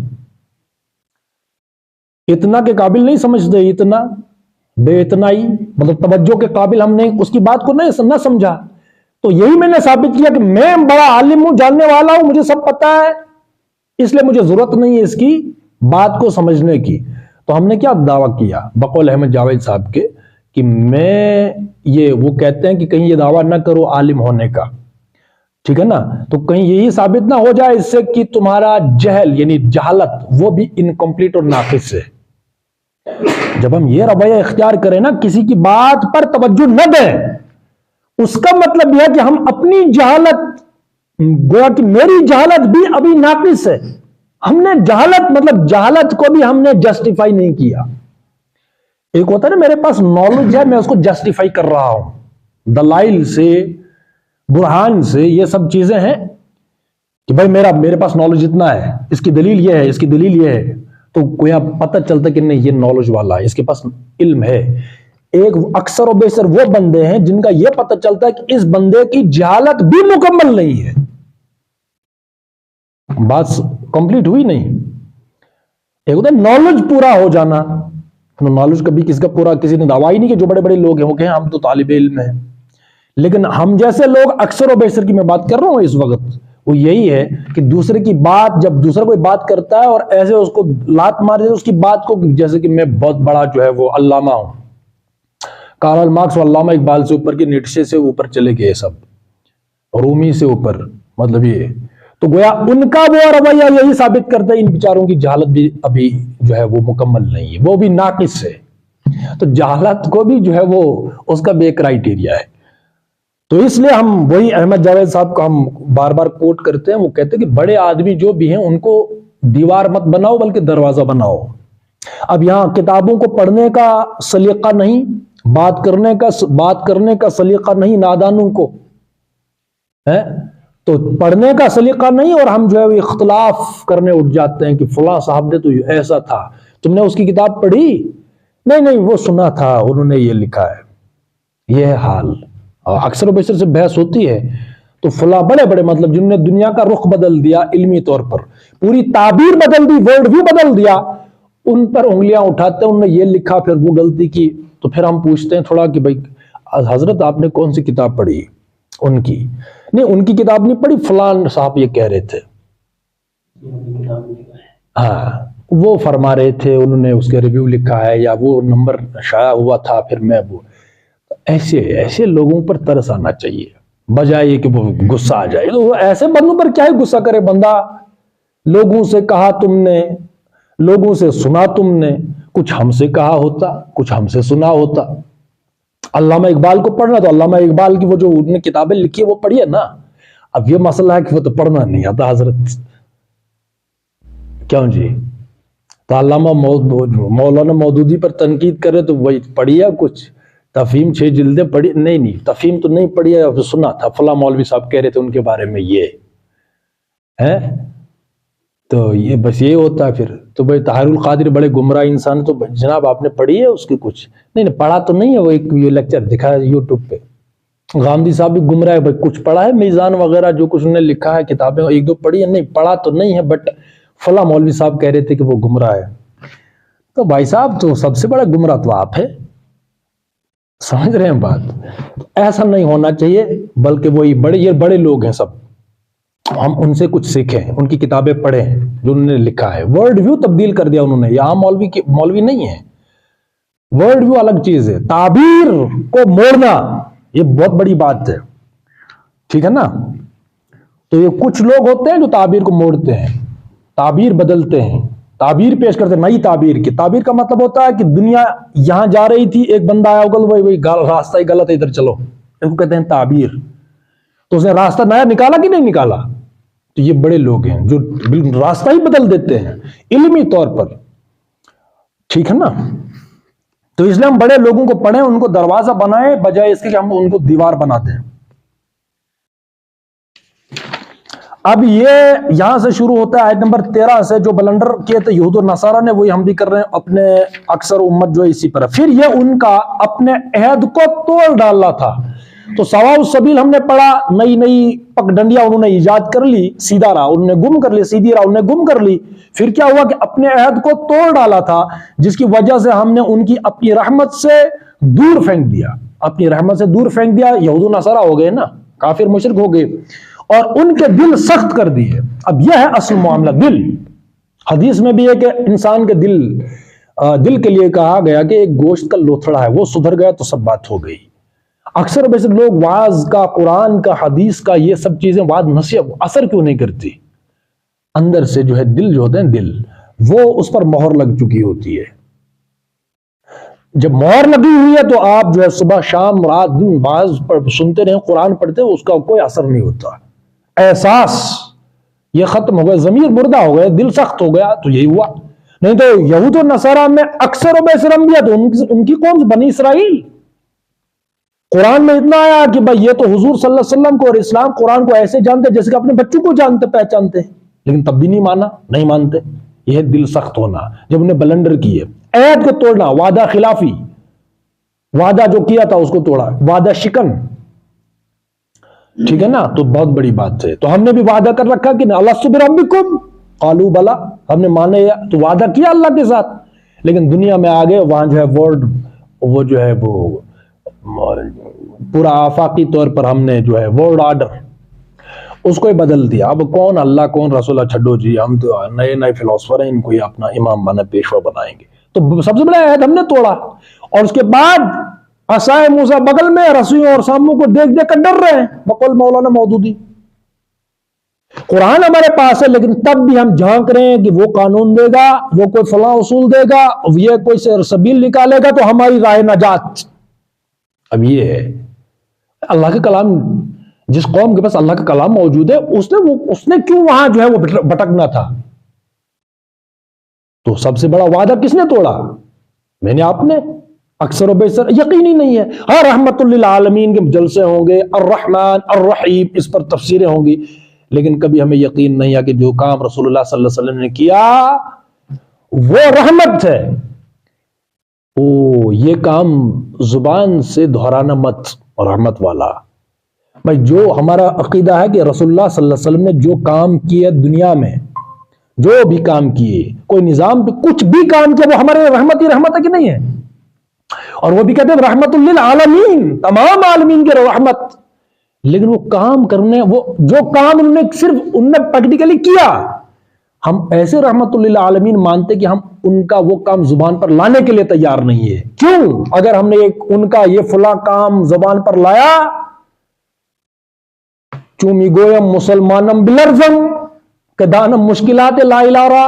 A: اتنا کے قابل نہیں سمجھتے، اتنا بے اتنائی، مطلب توجہ کے قابل ہم نے اس کی بات کو نہ سمجھا. تو یہی میں نے ثابت کیا کہ میں بڑا عالم ہوں، جاننے والا ہوں، مجھے سب پتا ہے، اس لیے مجھے ضرورت نہیں ہے اس کی بات کو سمجھنے کی. تو ہم نے کیا دعویٰ کیا بقول احمد جاوید صاحب کے کہ وہ کہتے ہیں کہ کہیں یہ دعویٰ نہ کرو عالم ہونے کا، ٹھیک ہے نا؟ تو کہیں یہی ثابت نہ ہو جائے اس سے کہ تمہارا جہل یعنی جہالت وہ بھی انکمپلیٹ اور ناقص ہے. جب ہم یہ رویہ اختیار کریں نا، کسی کی بات پر توجہ نہ دیں، اس کا مطلب یہ کہ ہم اپنی جہالت، گویا کہ میری جہالت بھی ابھی ناقص ہے. ہم نے جہالت کو بھی ہم نے جسٹیفائی نہیں کیا. ایک ہوتا ہے نا میرے پاس نالج ہے، میں اس کو جسٹیفائی کر رہا ہوں دلائل سے، برہان سے، یہ سب چیزیں ہیں کہ بھائی میرے پاس نالج اتنا ہے، اس کی دلیل یہ ہے، اس کی دلیل یہ ہے. تو کوئی پتہ چلتا کہ نہیں یہ نالج والا ہے، اس کے پاس علم ہے. ایک اکثر و بیشتر وہ بندے ہیں جن کا یہ پتہ چلتا ہے کہ اس بندے کی جہالت بھی مکمل نہیں ہے، بات کمپلیٹ ہوئی نہیں. ایک ہوتا ہے نالج پورا ہو جانا، نالج کبھی کسی نے دعویٰ ہی نہیں کہ جو بڑے بڑے لوگ ہیں وہ کہیں ہم تو طالب علم ہیں. لیکن ہم جیسے لوگ اکثر و بیشتر کی میں بات کر رہا ہوں اس وقت، وہ یہی ہے کہ دوسرے کی بات، جب دوسرا کوئی بات کرتا ہے اور ایسے اس کو لات مار دے اس کی بات کو، جیسے کہ میں بہت بڑا جو ہے وہ علامہ ہوں، کارل مارکس اور علامہ اقبال سے اوپر کے نیٹشے سے اوپر چلے گئے، سب رومی سے اوپر، مطلب یہ. تو گویا ان کا وہ رویہ یہی ثابت کرتا ہے ان بیچاروں کی جہالت بھی ابھی جو ہے وہ مکمل نہیں ہے، وہ بھی ناقص ہے. تو جہالت کو بھی جو ہے وہ اس کا بھی ایک کرائیٹیریا ہے. تو اس لیے ہم وہی احمد جاوید صاحب کو ہم بار بار کوٹ کرتے ہیں. وہ کہتے ہیں کہ بڑے آدمی جو بھی ہیں ان کو دیوار مت بناؤ بلکہ دروازہ بناؤ. اب یہاں کتابوں کو پڑھنے کا سلیقہ نہیں، بات کرنے کا سلیقہ نہیں نادانوں کو ہے، تو پڑھنے کا سلیقہ نہیں، اور ہم جو ہے اختلاف کرنے اٹھ جاتے ہیں کہ فلاں صاحب نے تو ایسا تھا، تم نے اس کی کتاب پڑھی؟ نہیں وہ سنا تھا، انہوں نے یہ لکھا ہے، یہ ہے حال. اکثر و بیشتر سے بحث ہوتی ہے تو فلاں بڑے بڑے مطلب جن نے دنیا کا رخ بدل دیا، علمی طور پر پوری تعبیر بدل دی، ورلڈ ویو بدل دیا، ان پر انگلیاں اٹھاتے ہیں انہوں نے یہ لکھا پھر وہ غلطی کی. تو پھر ہم پوچھتے ہیں تھوڑا کہ بھائی حضرت آپ نے کون سی کتاب پڑھی؟ ان کی نہیں، ان کی کتاب نہیں پڑھی، فلان صاحب یہ کہہ رہے تھے. ہاں وہ فرما رہے تھے، انہوں نے اس کے ریویو لکھا ہے یا وہ نمبر شائع ہوا تھا، پھر میں وہ ایسے لوگوں پر ترس آنا چاہیے بجائے کہ وہ غصہ آ جائے۔ تو ایسے بندوں پر کیا ہی غصہ کرے بندہ؟ لوگوں سے کہا تم نے، لوگوں سے سنا تم نے، کچھ ہم سے کہا ہوتا، کچھ ہم سے سنا ہوتا۔ علامہ اقبال کو پڑھنا تو علامہ اقبال کی وہ جو انہوں نے کتابیں لکھی ہے وہ پڑھیے نا۔ اب یہ مسئلہ ہے کہ وہ تو پڑھنا نہیں آتا حضرت، کیوں جی؟ تو علامہ مولانا مودودی پر تنقید کرے تو وہی پڑھیا کچھ تفہیم 6 جلدیں پڑھی؟ نہیں تفہیم تو نہیں پڑھی ہے، سنا تھا فلاں مولوی صاحب کہہ رہے تھے ان کے بارے میں یہ ہے، تو یہ بس یہ ہوتا ہے پھر۔ تو بھائی طاہر القادری بڑے گمراہ انسان، تو جناب آپ نے پڑھی ہے اس کی کچھ؟ نہیں پڑھا تو نہیں ہے، وہ ایک یہ لیکچر دکھا ہے یوٹیوب پہ۔ غامدی صاحب بھی گمراہ ہے، بھائی کچھ پڑھا ہے؟ میزان وغیرہ جو کچھ انہوں نے لکھا ہے کتابیں 1-2 پڑھی ہے؟ نہیں پڑھا تو نہیں ہے، بٹ فلاں مولوی صاحب کہہ رہے تھے کہ وہ گمراہ ہے۔ تو بھائی صاحب تو سب سے بڑا گمراہ تو آپ ہے، سمجھ رہے ہیں بات؟ ایسا نہیں ہونا چاہیے، بلکہ وہی یہ بڑے لوگ ہیں سب، ہم ان سے کچھ سیکھیں، ان کی کتابیں پڑھیں جو انہوں نے لکھا ہے۔ ورلڈ ویو تبدیل کر دیا انہوں نے، یہاں مولوی نہیں ہے، ورلڈ ویو الگ چیز ہے۔ تعبیر کو موڑنا یہ بہت بڑی بات ہے، ٹھیک ہے نا؟ تو یہ کچھ لوگ ہوتے ہیں جو تعبیر کو موڑتے ہیں، تعبیر بدلتے ہیں، تعبیر پیش کرتے ہیں نئی تعبیر کی۔ تعبیر کا مطلب ہوتا ہے کہ دنیا یہاں جا رہی تھی، ایک بندہ آیا ہوگا وہی راستہ ہی غلط ہے، ادھر چلو، اس کو کہتے ہیں تعبیر۔ تو اس نے راستہ نیا نکالا کہ نہیں نکالا؟ تو یہ بڑے لوگ ہیں جو بالکل راستہ ہی بدل دیتے ہیں علمی طور پر، ٹھیک ہے نا؟ تو اس لیے ہم بڑے لوگوں کو پڑھیں، ان کو دروازہ بنائیں بجائے اس کے کہ ہم ان کو دیوار بنا دیں۔ اب یہ یہاں سے شروع ہوتا ہے آیت نمبر 13 سے، جو بلنڈر کیے تھے یہود و نصارہ نے وہی ہم بھی کر رہے ہیں، اپنے اکثر امت جو اسی پر ہے۔ پھر یہ ان کا اپنے عہد کو توڑ ڈالنا تھا۔ تو سواء السبیل ہم نے پڑھا، نئی پک ڈنڈیاں انہوں نے ایجاد کر لی، سیدھا راہ انہوں نے گم کر لی، سیدھی راہ انہوں نے گم کر لی۔ پھر کیا ہوا کہ اپنے عہد کو توڑ ڈالا تھا، جس کی وجہ سے ہم نے ان کی اپنی رحمت سے دور پھینک دیا، اپنی رحمت سے دور پھینک دیا۔ یہود و نصارہ ہو گئے نا، کافر مشرک ہو گئے، اور ان کے دل سخت کر دیے۔ اب یہ ہے اصل معاملہ، دل۔ حدیث میں بھی ہے کہ انسان کے دل کے لیے کہا گیا کہ ایک گوشت کا لوتھڑا ہے، وہ سدھر گیا تو سب بات ہو گئی۔ اکثر ویسے لوگ وعظ کا، قرآن کا، حدیث کا، یہ سب چیزیں وعظ نصیحت اثر کیوں نہیں کرتی؟ اندر سے جو ہے دل جو ہوتے ہیں دل، وہ اس پر مہر لگ چکی ہوتی ہے۔ جب مہر لگی ہوئی ہے تو آپ جو ہے صبح شام رات دن وعظ سنتے رہیں، قرآن پڑھتے ہیں، اس کا کوئی اثر نہیں ہوتا۔ احساس یہ ختم ہو گیا، ضمیر مردہ ہو گیا، دل سخت ہو گیا، تو یہی ہوا۔ نہیں تو یہود و نصارہ میں اکثر و بیشتر انبیاء تو ان کی قوم بنی اسرائیل۔ قرآن میں اتنا آیا کہ بھائی یہ تو حضور صلی اللہ علیہ وسلم کو اور اسلام قرآن کو ایسے جانتے جیسے کہ اپنے بچوں کو جانتے پہچانتے، لیکن تب بھی نہیں مانتے۔ یہ دل سخت ہونا، جب انہیں بلنڈر کیے، عہد کو توڑنا، وعدہ خلافی، وعدہ جو کیا تھا اس کو توڑا، وعدہ شکن، ٹھیک ہے نا؟ تو بہت بڑی بات ہے۔ تو ہم نے بھی وعدہ کر رکھا کہ الستو بربکم قالوا بلا، ہم نے مانے تو وعدہ کیا اللہ کے ساتھ، لیکن دنیا میں آگے وہاں جو ہے ورلڈ، وہ جو ہے وہ پورا آفاقی طور پر ہم نے جو ہے ورلڈ آرڈر اس کو ہی بدل دیا۔ اب کون اللہ کون رسول چھڈو جی، ہم تو نئے فلسفر ہیں، ان کو ہی اپنا امام بنا پیشوا بنائیں گے۔ تو سب سے بڑا عہد ہم نے توڑا، اور اس کے بعد عصائے موسیٰ بغل میں، رسیوں اور ساموں کو دیکھ دیکھ کر ڈر رہے ہیں، بقول مولانا مودودی۔ قرآن ہمارے پاس ہے، لیکن تب بھی ہم جھانک رہے ہیں کہ وہ قانون دے گا، وہ کوئی فلاں اصول دے گا، یہ کوئی سبیل نکالے گا تو ہماری راہ نجات۔ اب یہ ہے اللہ کا کلام، جس قوم کے پاس اللہ کا کلام موجود ہے، اس نے کیوں وہاں جو ہے وہ بھٹکنا تھا؟ تو سب سے بڑا وعدہ کس نے توڑا؟ میں نے، آپ نے۔ اکثر و بیشتر یقینی نہیں ہے۔ ہاں رحمت للعالمین کے جلسے ہوں گے، الرحمن الرحیم، اس پر تفسیریں ہوں گی، لیکن کبھی ہمیں یقین نہیں ہے کہ جو کام رسول اللہ صلی اللہ علیہ وسلم نے کیا وہ رحمت ہے۔ یہ کام زبان سے دہرانا مت، رحمت والا۔ بھائی جو ہمارا عقیدہ ہے کہ رسول اللہ صلی اللہ علیہ وسلم نے جو کام کیے دنیا میں، جو بھی کام کیے، کوئی نظام پہ کچھ بھی کام کیا، وہ ہمارے رحمت ہی رحمت ہے کہ نہیں ہے؟ اور وہ بھی کہتے ہیں رحمت للعالمین، تمام عالمین کے رحمت۔ لیکن وہ کام کرنے، وہ جو کام انہوں نے صرف انہوں نے پریکٹیکلی کیا، ہم ایسے رحمت للعالمین مانتے کہ ہم ان کا وہ کام زبان پر لانے کے لیے تیار نہیں ہے. کیوں؟ اگر ہم نے ان کا یہ فلاں کام زبان پر لایا، چومی گویم مسلمانم بلرزم کہ دانم مشکلات لا الارا،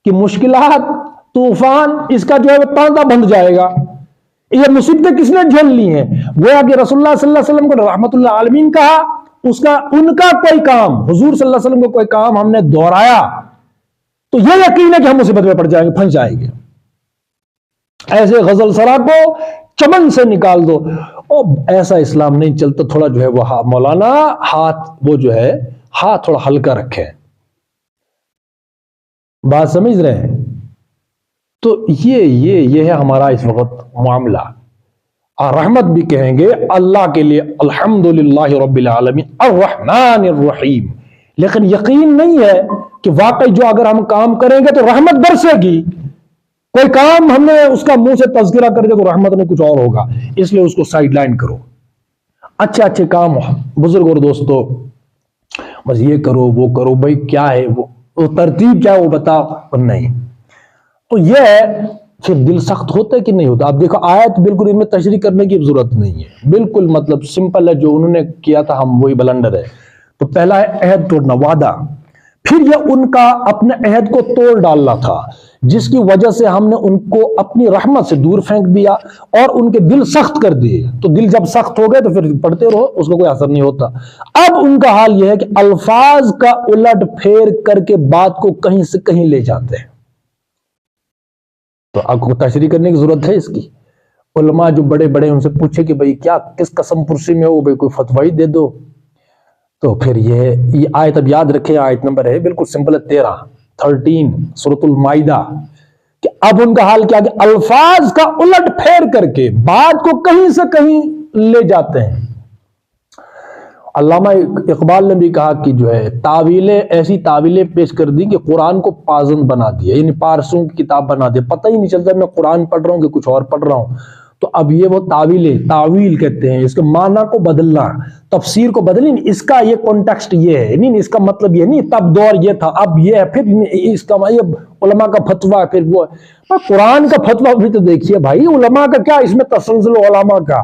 A: کہ مشکلات طوفان اس کا جو ہے وہ تانتا بند جائے گا. یہ مصیبتیں کس نے جھیل لی ہیں؟ گویا کہ رسول اللہ صلی اللہ علیہ وسلم کو رحمت اللہ عالمین کہا، ان کا کوئی کام، حضور صلی اللہ علیہ وسلم کو کوئی کام ہم نے دہرایا تو یہ یقین ہے کہ ہم مصیبت میں پڑ جائیں گے، پھنس جائیں گے. ایسے غزل سرا کو چمن سے نکال دو. ایسا اسلام نہیں چلتا. تھوڑا جو ہے وہ مولانا ہاتھ وہ جو ہے ہاتھ تھوڑا ہلکا رکھے. بات سمجھ رہے ہیں؟ تو یہ ہے ہمارا اس وقت معاملہ. رحمت بھی کہیں گے اللہ کے لیے الحمدللہ رب العالمین الرحمن الرحیم، لیکن یقین نہیں ہے کہ واقعی جو اگر ہم کام کریں گے تو رحمت برسے گی. کوئی کام ہم نے اس کا منہ سے تذکرہ کر دیا تو رحمت میں کچھ اور ہوگا، اس لیے اس کو سائیڈ لائن کرو. اچھے کام بزرگ اور دوستو بس یہ کرو وہ کرو، بھائی کیا ہے وہ ترتیب کیا ہے وہ بتا نہیں. تو یہ پھر دل سخت ہوتا ہے کہ نہیں ہوتا؟ آپ دیکھو آیت بالکل ان میں تشریح کرنے کی ضرورت نہیں ہے، بالکل مطلب سمپل ہے. جو انہوں نے کیا تھا ہم وہی بلنڈر ہے. تو پہلا ہے عہد توڑنا، وعدہ. پھر یہ ان کا اپنے عہد کو توڑ ڈالنا تھا، جس کی وجہ سے ہم نے ان کو اپنی رحمت سے دور پھینک دیا اور ان کے دل سخت کر دیے. تو دل جب سخت ہو گئے تو پھر پڑھتے رہو، اس کو کوئی اثر نہیں ہوتا. اب ان کا حال یہ ہے کہ الفاظ کا الٹ پھیر کر کے بات کو کہیں سے کہیں لے جاتے ہیں. تو آپ کو تشریح کرنے کی ضرورت ہے اس کی. علماء جو بڑے بڑے ان سے پوچھے کہ بھئی کیا کس قسم پرسی میں ہو، بھئی کوئی فتوی دے دو. تو پھر یہ آیت اب یاد رکھیں، آیت نمبر ہے بالکل سمپل ہے 13 سورۃ المائدہ، کہ اب ان کا حال کیا کہ الفاظ کا الٹ پھیر کر کے بات کو کہیں سے کہیں لے جاتے ہیں. علامہ اقبال نے بھی کہا کہ جو ہے تعویلیں ایسی تعویلیں پیش کر دی کہ قرآن کو پازند بنا دیا، یعنی پارسوں کی کتاب بنا دیا، پتہ ہی نہیں چلتا میں قرآن پڑھ رہا ہوں کہ کچھ اور پڑھ رہا ہوں. تو اب یہ وہ تعویل کہتے ہیں، اس کے معنی کو بدلنا، تفسیر کو بدلنا. اس کا یہ کانٹیکسٹ یہ ہے، نہیں اس کا مطلب یہ نہیں، تب دور یہ تھا اب یہ ہے، پھر اس کا یہ علماء کا فتویٰ ہے، پھر وہ قرآن کا فتویٰ بھی تو دیکھیے بھائی. علماء کا کیا اس میں تسلسل، علماء کا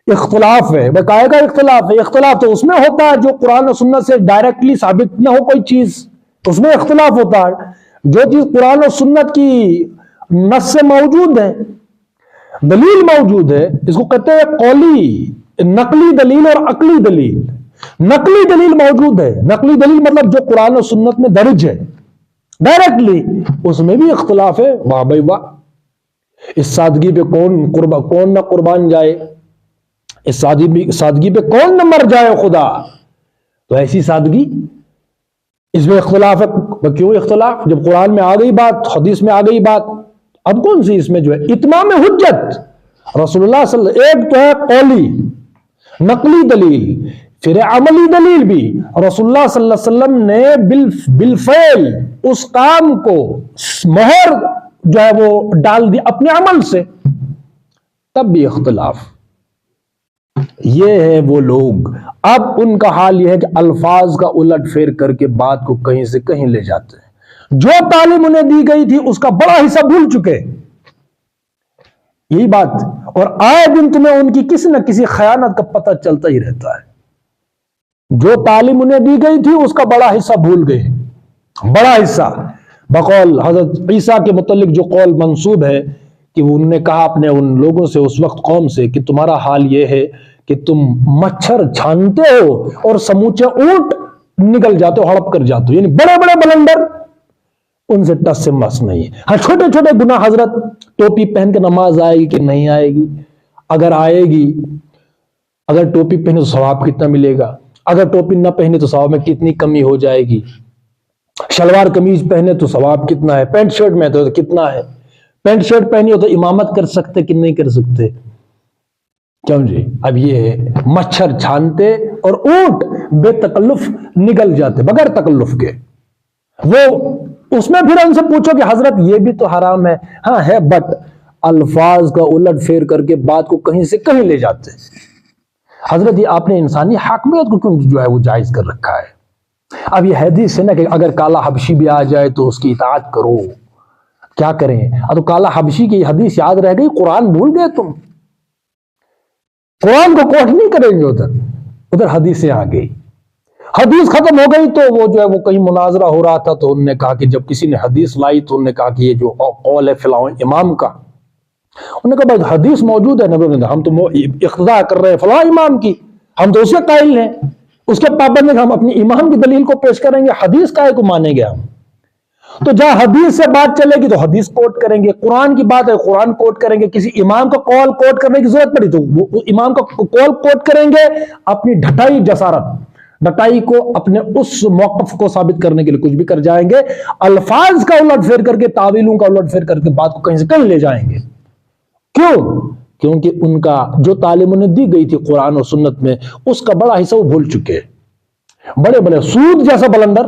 A: اختلاف ہے، بقایا کا اختلاف ہے. اختلاف تو اس میں ہوتا ہے جو قرآن و سنت سے ڈائریکٹلی ثابت نہ ہو کوئی چیز، اس میں اختلاف ہوتا ہے. جو چیز قرآن و سنت کی نص سے موجود ہے، دلیل موجود ہے، اس کو کہتے ہیں قولی، نقلی دلیل اور عقلی دلیل. نقلی دلیل موجود ہے، نقلی دلیل مطلب جو قرآن و سنت میں درج ہے ڈائریکٹلی، اس میں بھی اختلاف ہے. واہ بھائی واہ، اس سادگی پہ کون نہ قربان جائے، اس سادگی پہ کون نہ مر جائے خدا. تو ایسی سادگی، اس میں اختلاف ہے. کیوں اختلاف؟ جب قرآن میں آ گئی بات، حدیث میں آ گئی بات، اب کون سی اس میں جو ہے اتمام حجت رسول اللہ صلی اللہ علیہ وسلم. ایک تو ہے قولی نقلی دلیل، پھر عملی دلیل بھی. رسول اللہ صلی اللہ علیہ وسلم نے بالفعل اس کام کو مہر جو ہے وہ ڈال دی اپنے عمل سے، تب بھی اختلاف. یہ ہے وہ لوگ. اب ان کا حال یہ ہے کہ الفاظ کا الٹ پھیر کر کے بات کو کہیں سے کہیں لے جاتے ہیں. جو تعلیم انہیں دی گئی تھی اس کا بڑا حصہ بھول چکے، یہی بات. اور آئے دن تمہیں ان کی کسی نہ کسی خیانت کا پتہ چلتا ہی رہتا ہے. جو تعلیم انہیں دی گئی تھی اس کا بڑا حصہ بھول گئے، بڑا حصہ. بقول حضرت عیسیٰ کے متعلق جو قول منسوب ہے کہ انہوں نے کہا اپنے ان لوگوں سے، اس وقت قوم سے، کہ تمہارا حال یہ ہے کہ تم مچھر چھانتے ہو اور سموچے اونٹ نکل جاتے ہو، ہڑپ کر جاتے ہو. یعنی بڑے بڑے بلندر ان سے ٹس سے مس نہیں ہے. ہاں چھوٹے چھوٹے گناہ، حضرت ٹوپی پہن کے نماز آئے گی کہ نہیں آئے گی؟ اگر آئے گی، اگر ٹوپی پہنے تو ثواب کتنا ملے گا؟ اگر ٹوپی نہ پہنے تو ثواب میں کتنی کمی ہو جائے گی؟ شلوار قمیض پہنے تو ثواب کتنا ہے؟ پینٹ شرٹ میں تو کتنا ہے؟ پینٹ شرٹ پہنی ہو تو امامت کر سکتے کہ نہیں کر سکتے؟ کیوں جی؟ اب یہ ہے مچھر چھانتے اور اونٹ بے تکلف نگل جاتے بغیر تکلف کے. وہ اس میں پھر ان سے پوچھو کہ حضرت یہ بھی تو حرام ہے. ہاں ہے، بٹ الفاظ کا الٹ پھیر کر کے بات کو کہیں سے کہیں لے جاتے. حضرت یہ آپ نے انسانی حاکمیت کو کیوں جو ہے وہ جائز کر رکھا ہے؟ اب یہ حدیث ہے نا کہ اگر کالا حبشی بھی آ جائے تو اس کی اطاعت کرو، کیا کریں؟ اب تو کالا حبشی کی حدیث یاد رہ گئی، قرآن بھول گئے تم، قرآن کو کوٹ نہیں کریں گے، ادھر حدیثیں آ گئی، حدیث ختم ہو گئی تو وہ جو ہے وہ کہیں مناظرہ ہو رہا تھا تو انہوں نے کہا کہ جب کسی نے حدیث لائی تو انہوں نے کہا کہ یہ جو قول ہے فلاں امام کا، انہوں نے کہا بھائی حدیث موجود ہے نبی، ہم تو اقتداء کر رہے ہیں فلاں امام کی، ہم تو اسے قائل ہیں، اس کے پابند ہیں، ہم اپنی امام کی دلیل کو پیش کریں گے، حدیث کا ہے کو مانیں گے ہم؟ تو جہاں حدیث سے بات چلے گی تو حدیث کوٹ کریں گے، قرآن کی بات ہے قرآن کوٹ کریں گے، کسی امام کا قول کوٹ کرنے کی ضرورت پڑی تو وہ امام کا قول کوٹ کریں گے، اپنی ڈھٹائی ڈٹائی کو اپنے اس موقف کو ثابت کرنے کے لیے کچھ بھی کر جائیں گے، الفاظ کا الٹ پھیر کر کے، تعویلوں کا الٹ پھیر کر کے بات کو کہیں سے کہیں لے جائیں گے۔ کیوں؟ کیونکہ ان کا جو تعلیم انہیں دی گئی تھی قرآن اور سنت میں، اس کا بڑا حصہ وہ بھول چکے، بڑے بڑے سود جیسا بلندر،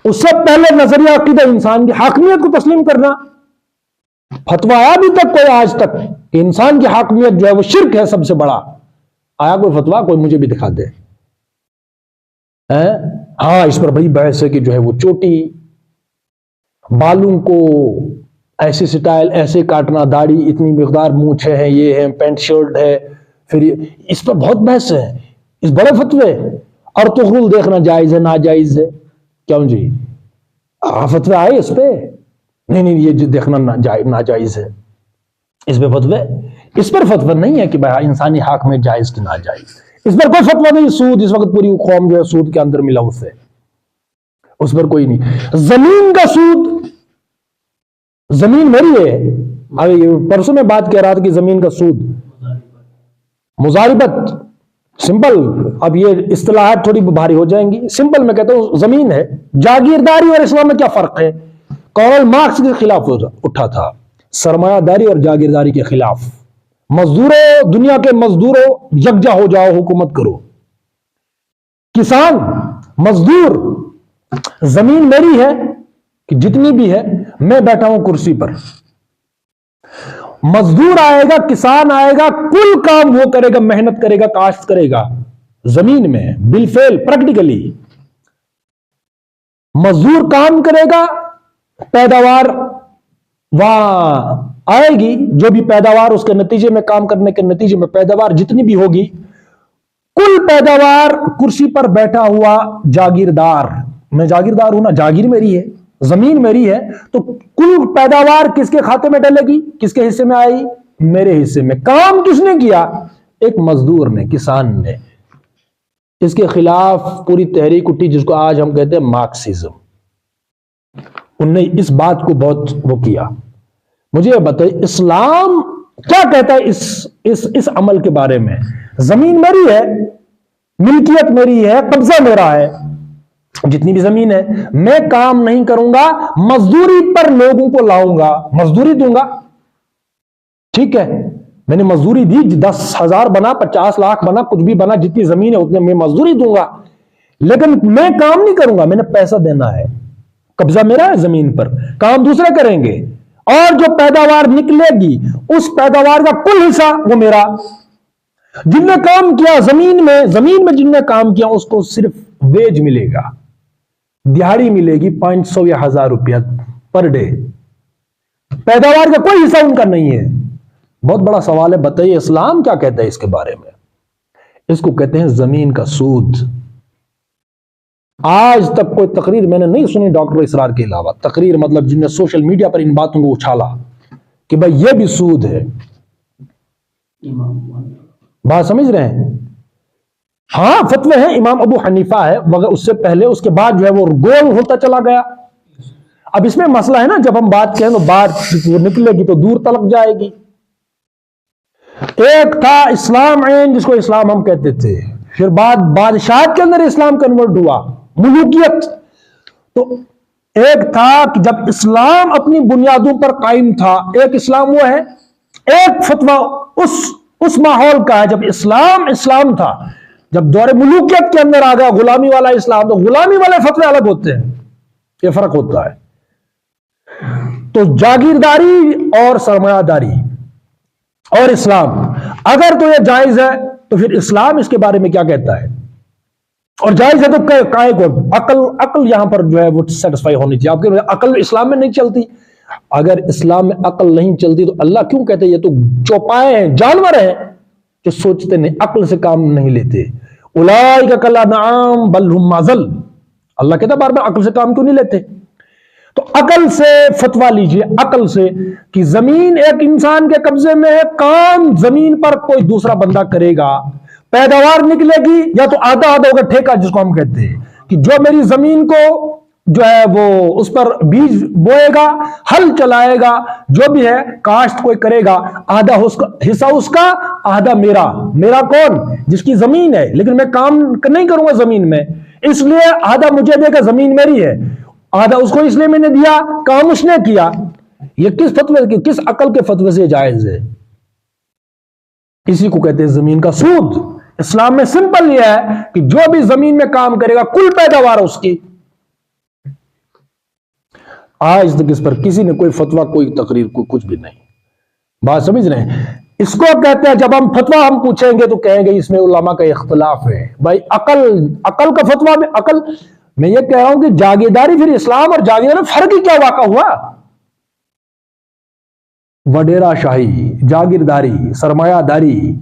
A: اس سے پہلے نظریہ عقیدہ انسان کی حاکمیت کو تسلیم کرنا، فتویٰ آیا ابھی تک کوئی آج تک کہ انسان کی حاکمیت جو ہے وہ شرک ہے سب سے بڑا؟ آیا کوئی فتویٰ؟ کوئی مجھے بھی دکھا دے۔ ہاں اس پر بڑی بحث ہے کہ جو ہے وہ چوٹی، بالوں کو ایسے سٹائل ایسے کاٹنا، داڑھی اتنی مقدار مونچھے ہیں، یہ ہے پینٹ شرٹ ہے، پھر اس پر بہت بحث ہے، اس بڑے فتوے، اور تغل دیکھنا جائز ہے ناجائز ہے؟ کیوں جی فتوے آئے اس پہ؟ نہیں یہ دیکھنا ناجائز ہے، اس پہ فتوے؟ اس پر فتوی نہیں ہے کہ بھائی انسانی حق میں جائز کہ ناجائز، اس پر کوئی فتویٰ نہیں۔ سود اس وقت پوری قوم جو ہے سود کے اندر ملا، اس پر کوئی نہیں۔ زمین کا سود، زمین میری ہے، ابھی پرسوں میں بات کہہ رہا تھا کہ زمین کا سود، مضاربت، سمپل، اب یہ اصطلاحات تھوڑی بھاری ہو جائیں گی، سمپل میں کہتا ہوں زمین ہے۔ جاگیرداری اور اسلام میں کیا فرق ہے؟ کارل مارکس کے خلاف اٹھا تھا، سرمایہ داری اور جاگیرداری کے خلاف، مزدوروں، دنیا کے مزدوروں یکجا ہو جاؤ، حکومت کرو، کسان، مزدور، زمین میری ہے کہ جتنی بھی ہے، میں بیٹھا ہوں کرسی پر، مزدور آئے گا، کسان آئے گا، کل کام وہ کرے گا، محنت کرے گا، کاشت کرے گا زمین میں، بالفعل پریکٹیکلی مزدور کام کرے گا، پیداوار وہاں آئے گی، جو بھی پیداوار اس کے نتیجے میں، کام کرنے کے نتیجے میں پیداوار جتنی بھی ہوگی، کل پیداوار کرسی پر بیٹھا ہوا جاگیردار، میں جاگیردار ہوں نا، جاگیر میری ہے، زمین میری ہے، تو کل پیداوار کس کے کھاتے میں ڈلے گی؟ کس کے حصے میں آئی؟ میرے حصے میں۔ کام کس نے کیا؟ ایک مزدور نے، کسان نے۔ اس کے خلاف پوری تحریک اٹھی جس کو آج ہم کہتے ہیں مارکسزم، انہوں نے اس بات کو بہت وہ کیا۔ مجھے بتائیے اسلام کیا کہتا ہے اس عمل کے بارے میں؟ زمین میری ہے، ملکیت میری ہے، قبضہ میرا ہے، جتنی بھی زمین ہے، میں کام نہیں کروں گا، مزدوری پر لوگوں کو لاؤں گا، مزدوری دوں گا، ٹھیک ہے، میں نے مزدوری دی، 10,000 بنا، 50 لاکھ بنا، کچھ بھی بنا، جتنی زمین ہے اتنے میں مزدوری دوں گا، لیکن میں کام نہیں کروں گا، میں نے پیسہ دینا ہے، قبضہ میرا ہے زمین پر، کام دوسرے کریں گے، اور جو پیداوار نکلے گی اس پیداوار کا کل حصہ وہ میرا۔ جن نے کام کیا زمین میں جن نے کام کیا اس کو صرف ویج ملے گا، دیہاڑی ملے گی 500 یا 1000 روپیہ پر ڈے، پیداوار کا کوئی حصہ ان کا نہیں ہے۔ بہت بڑا سوال ہے، بتائیے اسلام کیا کہتا ہے اس کے بارے میں؟ اس کو کہتے ہیں زمین کا سود۔ آج تک کوئی تقریر میں نے نہیں سنی ڈاکٹر اسرار کے علاوہ، تقریر مطلب جن نے سوشل میڈیا پر ان باتوں کو اچھالا کہ بھائی یہ بھی سود ہے۔ بات سمجھ رہے ہیں؟ ہاں فتوے ہیں، امام ابو حنیفہ ہے مگر اس سے پہلے، اس کے بعد جو ہے وہ گول ہوتا چلا گیا۔ اب اس میں مسئلہ ہے نا، جب ہم بات کہیں تو بات وہ نکلے گی تو دور تلک جائے گی۔ ایک تھا اسلام عین جس کو اسلام ہم کہتے تھے، پھر بعد بادشاہت کے اندر اسلام کنورٹ ہوا، ملوکیت۔ تو ایک تھا کہ جب اسلام اپنی بنیادوں پر قائم تھا، ایک اسلام وہ ہے، ایک فتویٰ اس ماحول کا ہے جب اسلام تھا، جب دور ملوکیت کے اندر آ گیا غلامی والا اسلام، تو غلامی والے فتوے الگ ہوتے ہیں، یہ فرق ہوتا ہے۔ تو جاگیرداری اور سرمایہ داری اور اسلام، اگر تو یہ جائز ہے تو پھر اسلام اس کے بارے میں کیا کہتا ہے؟ اور جائز ہے تو کائے کو عقل یہاں پر جو ہے وہ سیٹسفائی ہونی چاہیے. آپ کے عقل اسلام میں نہیں چلتی. اگر اسلام میں عقل نہیں چلتی تو اللہ کیوں کہتے یہ تو چوپائے ہیں, جانور ہیں جو سوچتے نہیں, عقل سے کام نہیں لیتے. اولئک کالانعام بل ہم اضل. اللہ کہتا بار بار عقل سے کام کیوں نہیں لیتے؟ تو عقل سے فتوا لیجئے, عقل سے, کہ زمین ایک انسان کے قبضے میں ہے, کام زمین پر کوئی دوسرا بندہ کرے گا, پیداوار نکلے گی یا تو آدھا آدھا ہوگا ٹھیکہ, جس کو ہم کہتے ہیں کہ جو میری زمین کو جو ہے وہ اس پر بیج بوئے گا, ہل چلائے گا, جو بھی ہے کاشت کوئی کرے گا, آدھا حصہ اس کا, آدھا میرا. میرا کون؟ جس کی زمین ہے, لیکن میں کام نہیں کروں گا زمین میں, اس لیے آدھا مجھے دے گا, زمین میری ہے, آدھا اس کو اس لیے میں نے دیا, کام اس نے کیا. یہ کس فتوے, کس عقل کے فتوے سے جائز ہے؟ اسی کو کہتے ہیں زمین کا سود. اسلام میں سمپل یہ ہے کہ جو بھی زمین میں کام کرے گا کل پیداوار اس کی. آج تک اس پر کسی نے کوئی فتوا, کوئی تقریر, کوئی کچھ بھی نہیں. بات سمجھ رہے ہیں؟ اس کو کہتے ہیں جب ہم فتوا ہم پوچھیں گے تو کہیں گے اس میں علماء کا اختلاف ہے. بھائی عقل کا فتوا میں عقل, میں یہ کہہ رہا ہوں کہ جاگیرداری, پھر اسلام اور جاگیرداری فرق ہی کیا واقع ہوا؟ وڈیرا شاہی, جاگیرداری, سرمایہ داری,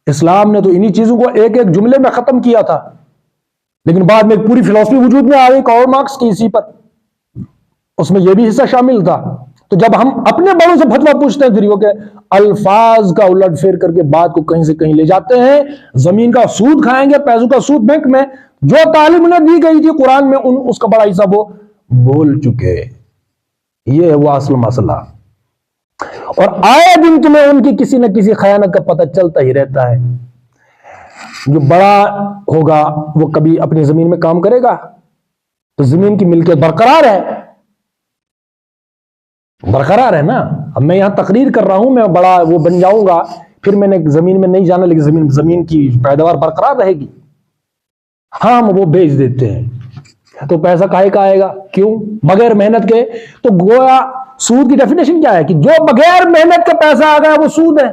A: اسلام نے تو انہی چیزوں کو ایک ایک جملے میں ختم کیا تھا, لیکن بعد میں پوری فلسفی وجود میں آ گئی کارل مارکس کی اسی پر, اس میں یہ بھی حصہ شامل تھا. تو جب ہم اپنے بڑوں سے فتوا پوچھتے ہیں پھر وہ کہ الفاظ کا الٹ پھیر کر کے بات کو کہیں سے کہیں لے جاتے ہیں, زمین کا سود کھائیں گے, پیسوں کا سود بینک میں, جو تعلیم انہیں دی گئی تھی قرآن میں اس کا بڑا حصہ وہ بھول چکے. یہ ہے وہ اصل مسئلہ. اور آئے دن تمہیں ان کی کسی نہ کسی خیانت کا پتہ چلتا ہی رہتا ہے. جو بڑا ہوگا وہ کبھی اپنی زمین میں کام کرے گا تو زمین کی ملکیت برقرار ہے, برقرار ہے نا. اب میں یہاں تقریر کر رہا ہوں, میں بڑا وہ بن جاؤں گا, پھر میں نے زمین میں نہیں جانا, لیکن زمین کی پیداوار برقرار رہے گی. ہاں ہم وہ بیچ دیتے ہیں تو پیسہ کہے کا آئے گا؟ کیوں؟ بغیر محنت کے. تو گویا سود کی ڈیفینیشن کیا ہے کہ جو بغیر محنت کا پیسہ آ گیا وہ سود ہے.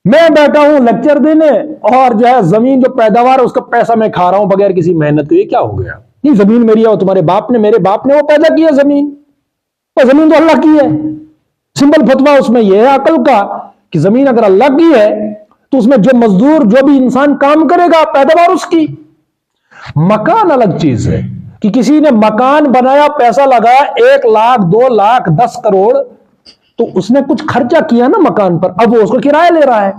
A: میں بیٹھا ہوں لیکچر دینے اور جو ہے زمین جو پیداوار ہے اس کا پیسہ میں کھا رہا ہوں بغیر کسی محنت کے. یہ کیا ہو گیا؟ نہیں, زمین میری ہے, تمہارے باپ نے, میرے باپ نے وہ پیدا کی ہے زمین, زمین تو اللہ کی ہے. سمپل فتوا اس میں یہ ہے عقل کا کہ زمین اگر اللہ کی ہے تو اس میں جو مزدور, جو بھی انسان کام کرے گا پیداوار اس کی. مکان الگ چیز ہے کہ کسی نے مکان بنایا, پیسہ لگایا 1 لاکھ 2 لاکھ 10 کروڑ, تو اس نے کچھ خرچہ کیا نا مکان پر, اب وہ اس کو کرایہ لے رہا ہے,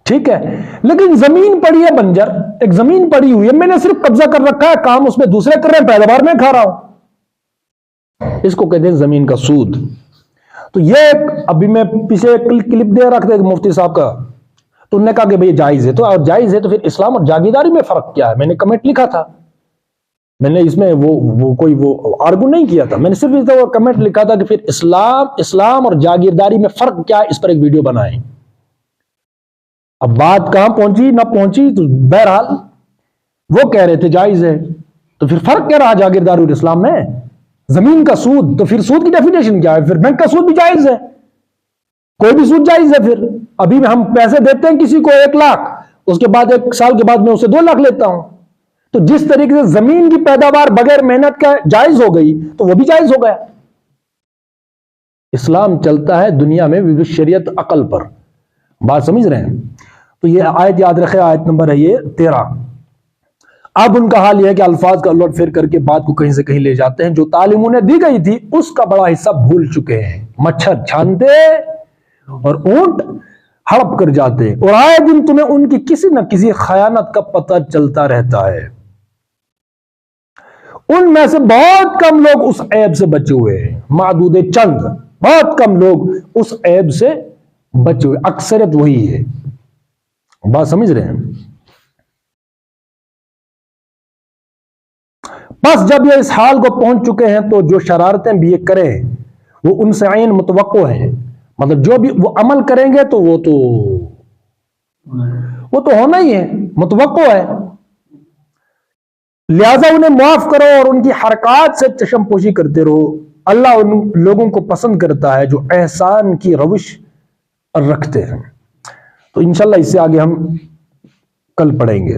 A: ٹھیک ہے. لیکن زمین پڑی ہے بنجر, ایک زمین پڑی ہوئی ہے, میں نے صرف قبضہ کر رکھا ہے, کام اس میں دوسرے کر رہے ہیں, پیداوار میں کھا رہا ہوں. اس کو کہتے ہیں زمین کا سود. تو یہ ابھی میں پیچھے کلپ دے رکھتے مفتی صاحب کا, تو انہوں نے کہا کہ بھئی جائز ہے. تو اور جائز ہے تو پھر اسلام اور جاگیرداری میں فرق کیا ہے؟ میں نے کمنٹ لکھا تھا, میں نے اس میں وہ کوئی وہ آرگو نہیں کیا تھا, میں نے صرف وہ کمنٹ لکھا تھا کہ پھر اسلام اور جاگیرداری میں فرق کیا ہے, اس پر ایک ویڈیو بنائیں. اب بات کہاں پہنچی نہ پہنچی, تو بہرحال وہ کہہ رہے تھے جائز ہے, تو پھر فرق کیا رہا جاگیرداری اور اسلام میں؟ زمین کا سود, تو پھر سود کی ڈیفینیشن کیا ہے؟ پھر بینک کا سود بھی جائز ہے, کوئی بھی سود جائز ہے. پھر ابھی ہم پیسے دیتے ہیں کسی کو 1 لاکھ, اس کے بعد 1 سال کے بعد میں اسے 2 لاکھ لیتا ہوں. تو جس طریقے سے زمین کی پیداوار بغیر محنت کا جائز ہو گئی تو وہ بھی جائز ہو گیا. اسلام چلتا ہے دنیا میں شریعت عقل پر. بات سمجھ رہے ہیں؟ تو یہ آیت یاد رکھے, آیت نمبر ہے یہ 13. اب ان کا حال یہ ہے کہ الفاظ کا الٹ پھیر کر کے بات کو کہیں سے کہیں لے جاتے ہیں. جو تعلیم انہیں دی گئی تھی اس کا بڑا حصہ بھول چکے ہیں. مچھر چھانتے اور اونٹ ہڑپ کر جاتے, اور آئے دن تمہیں ان کی کسی نہ کسی خیانت کا پتہ چلتا رہتا ہے. ان میں سے بہت کم لوگ اس عیب سے بچے ہوئے ہیں, معدود چند, بہت کم لوگ اس عیب سے بچے ہوئے, اکثریت وہی ہے. بات سمجھ رہے ہیں؟ بس جب یہ اس حال کو پہنچ چکے ہیں تو جو شرارتیں بھی یہ کریں وہ ان سے عین متوقع ہیں. مطلب جو بھی وہ عمل کریں گے تو وہ تو ہونا ہی ہے, متوقع ہے. لہذا انہیں معاف کرو اور ان کی حرکات سے چشم پوشی کرتے رہو. اللہ ان لوگوں کو پسند کرتا ہے جو احسان کی روش رکھتے ہیں. تو انشاءاللہ اس سے آگے ہم کل پڑھیں گے.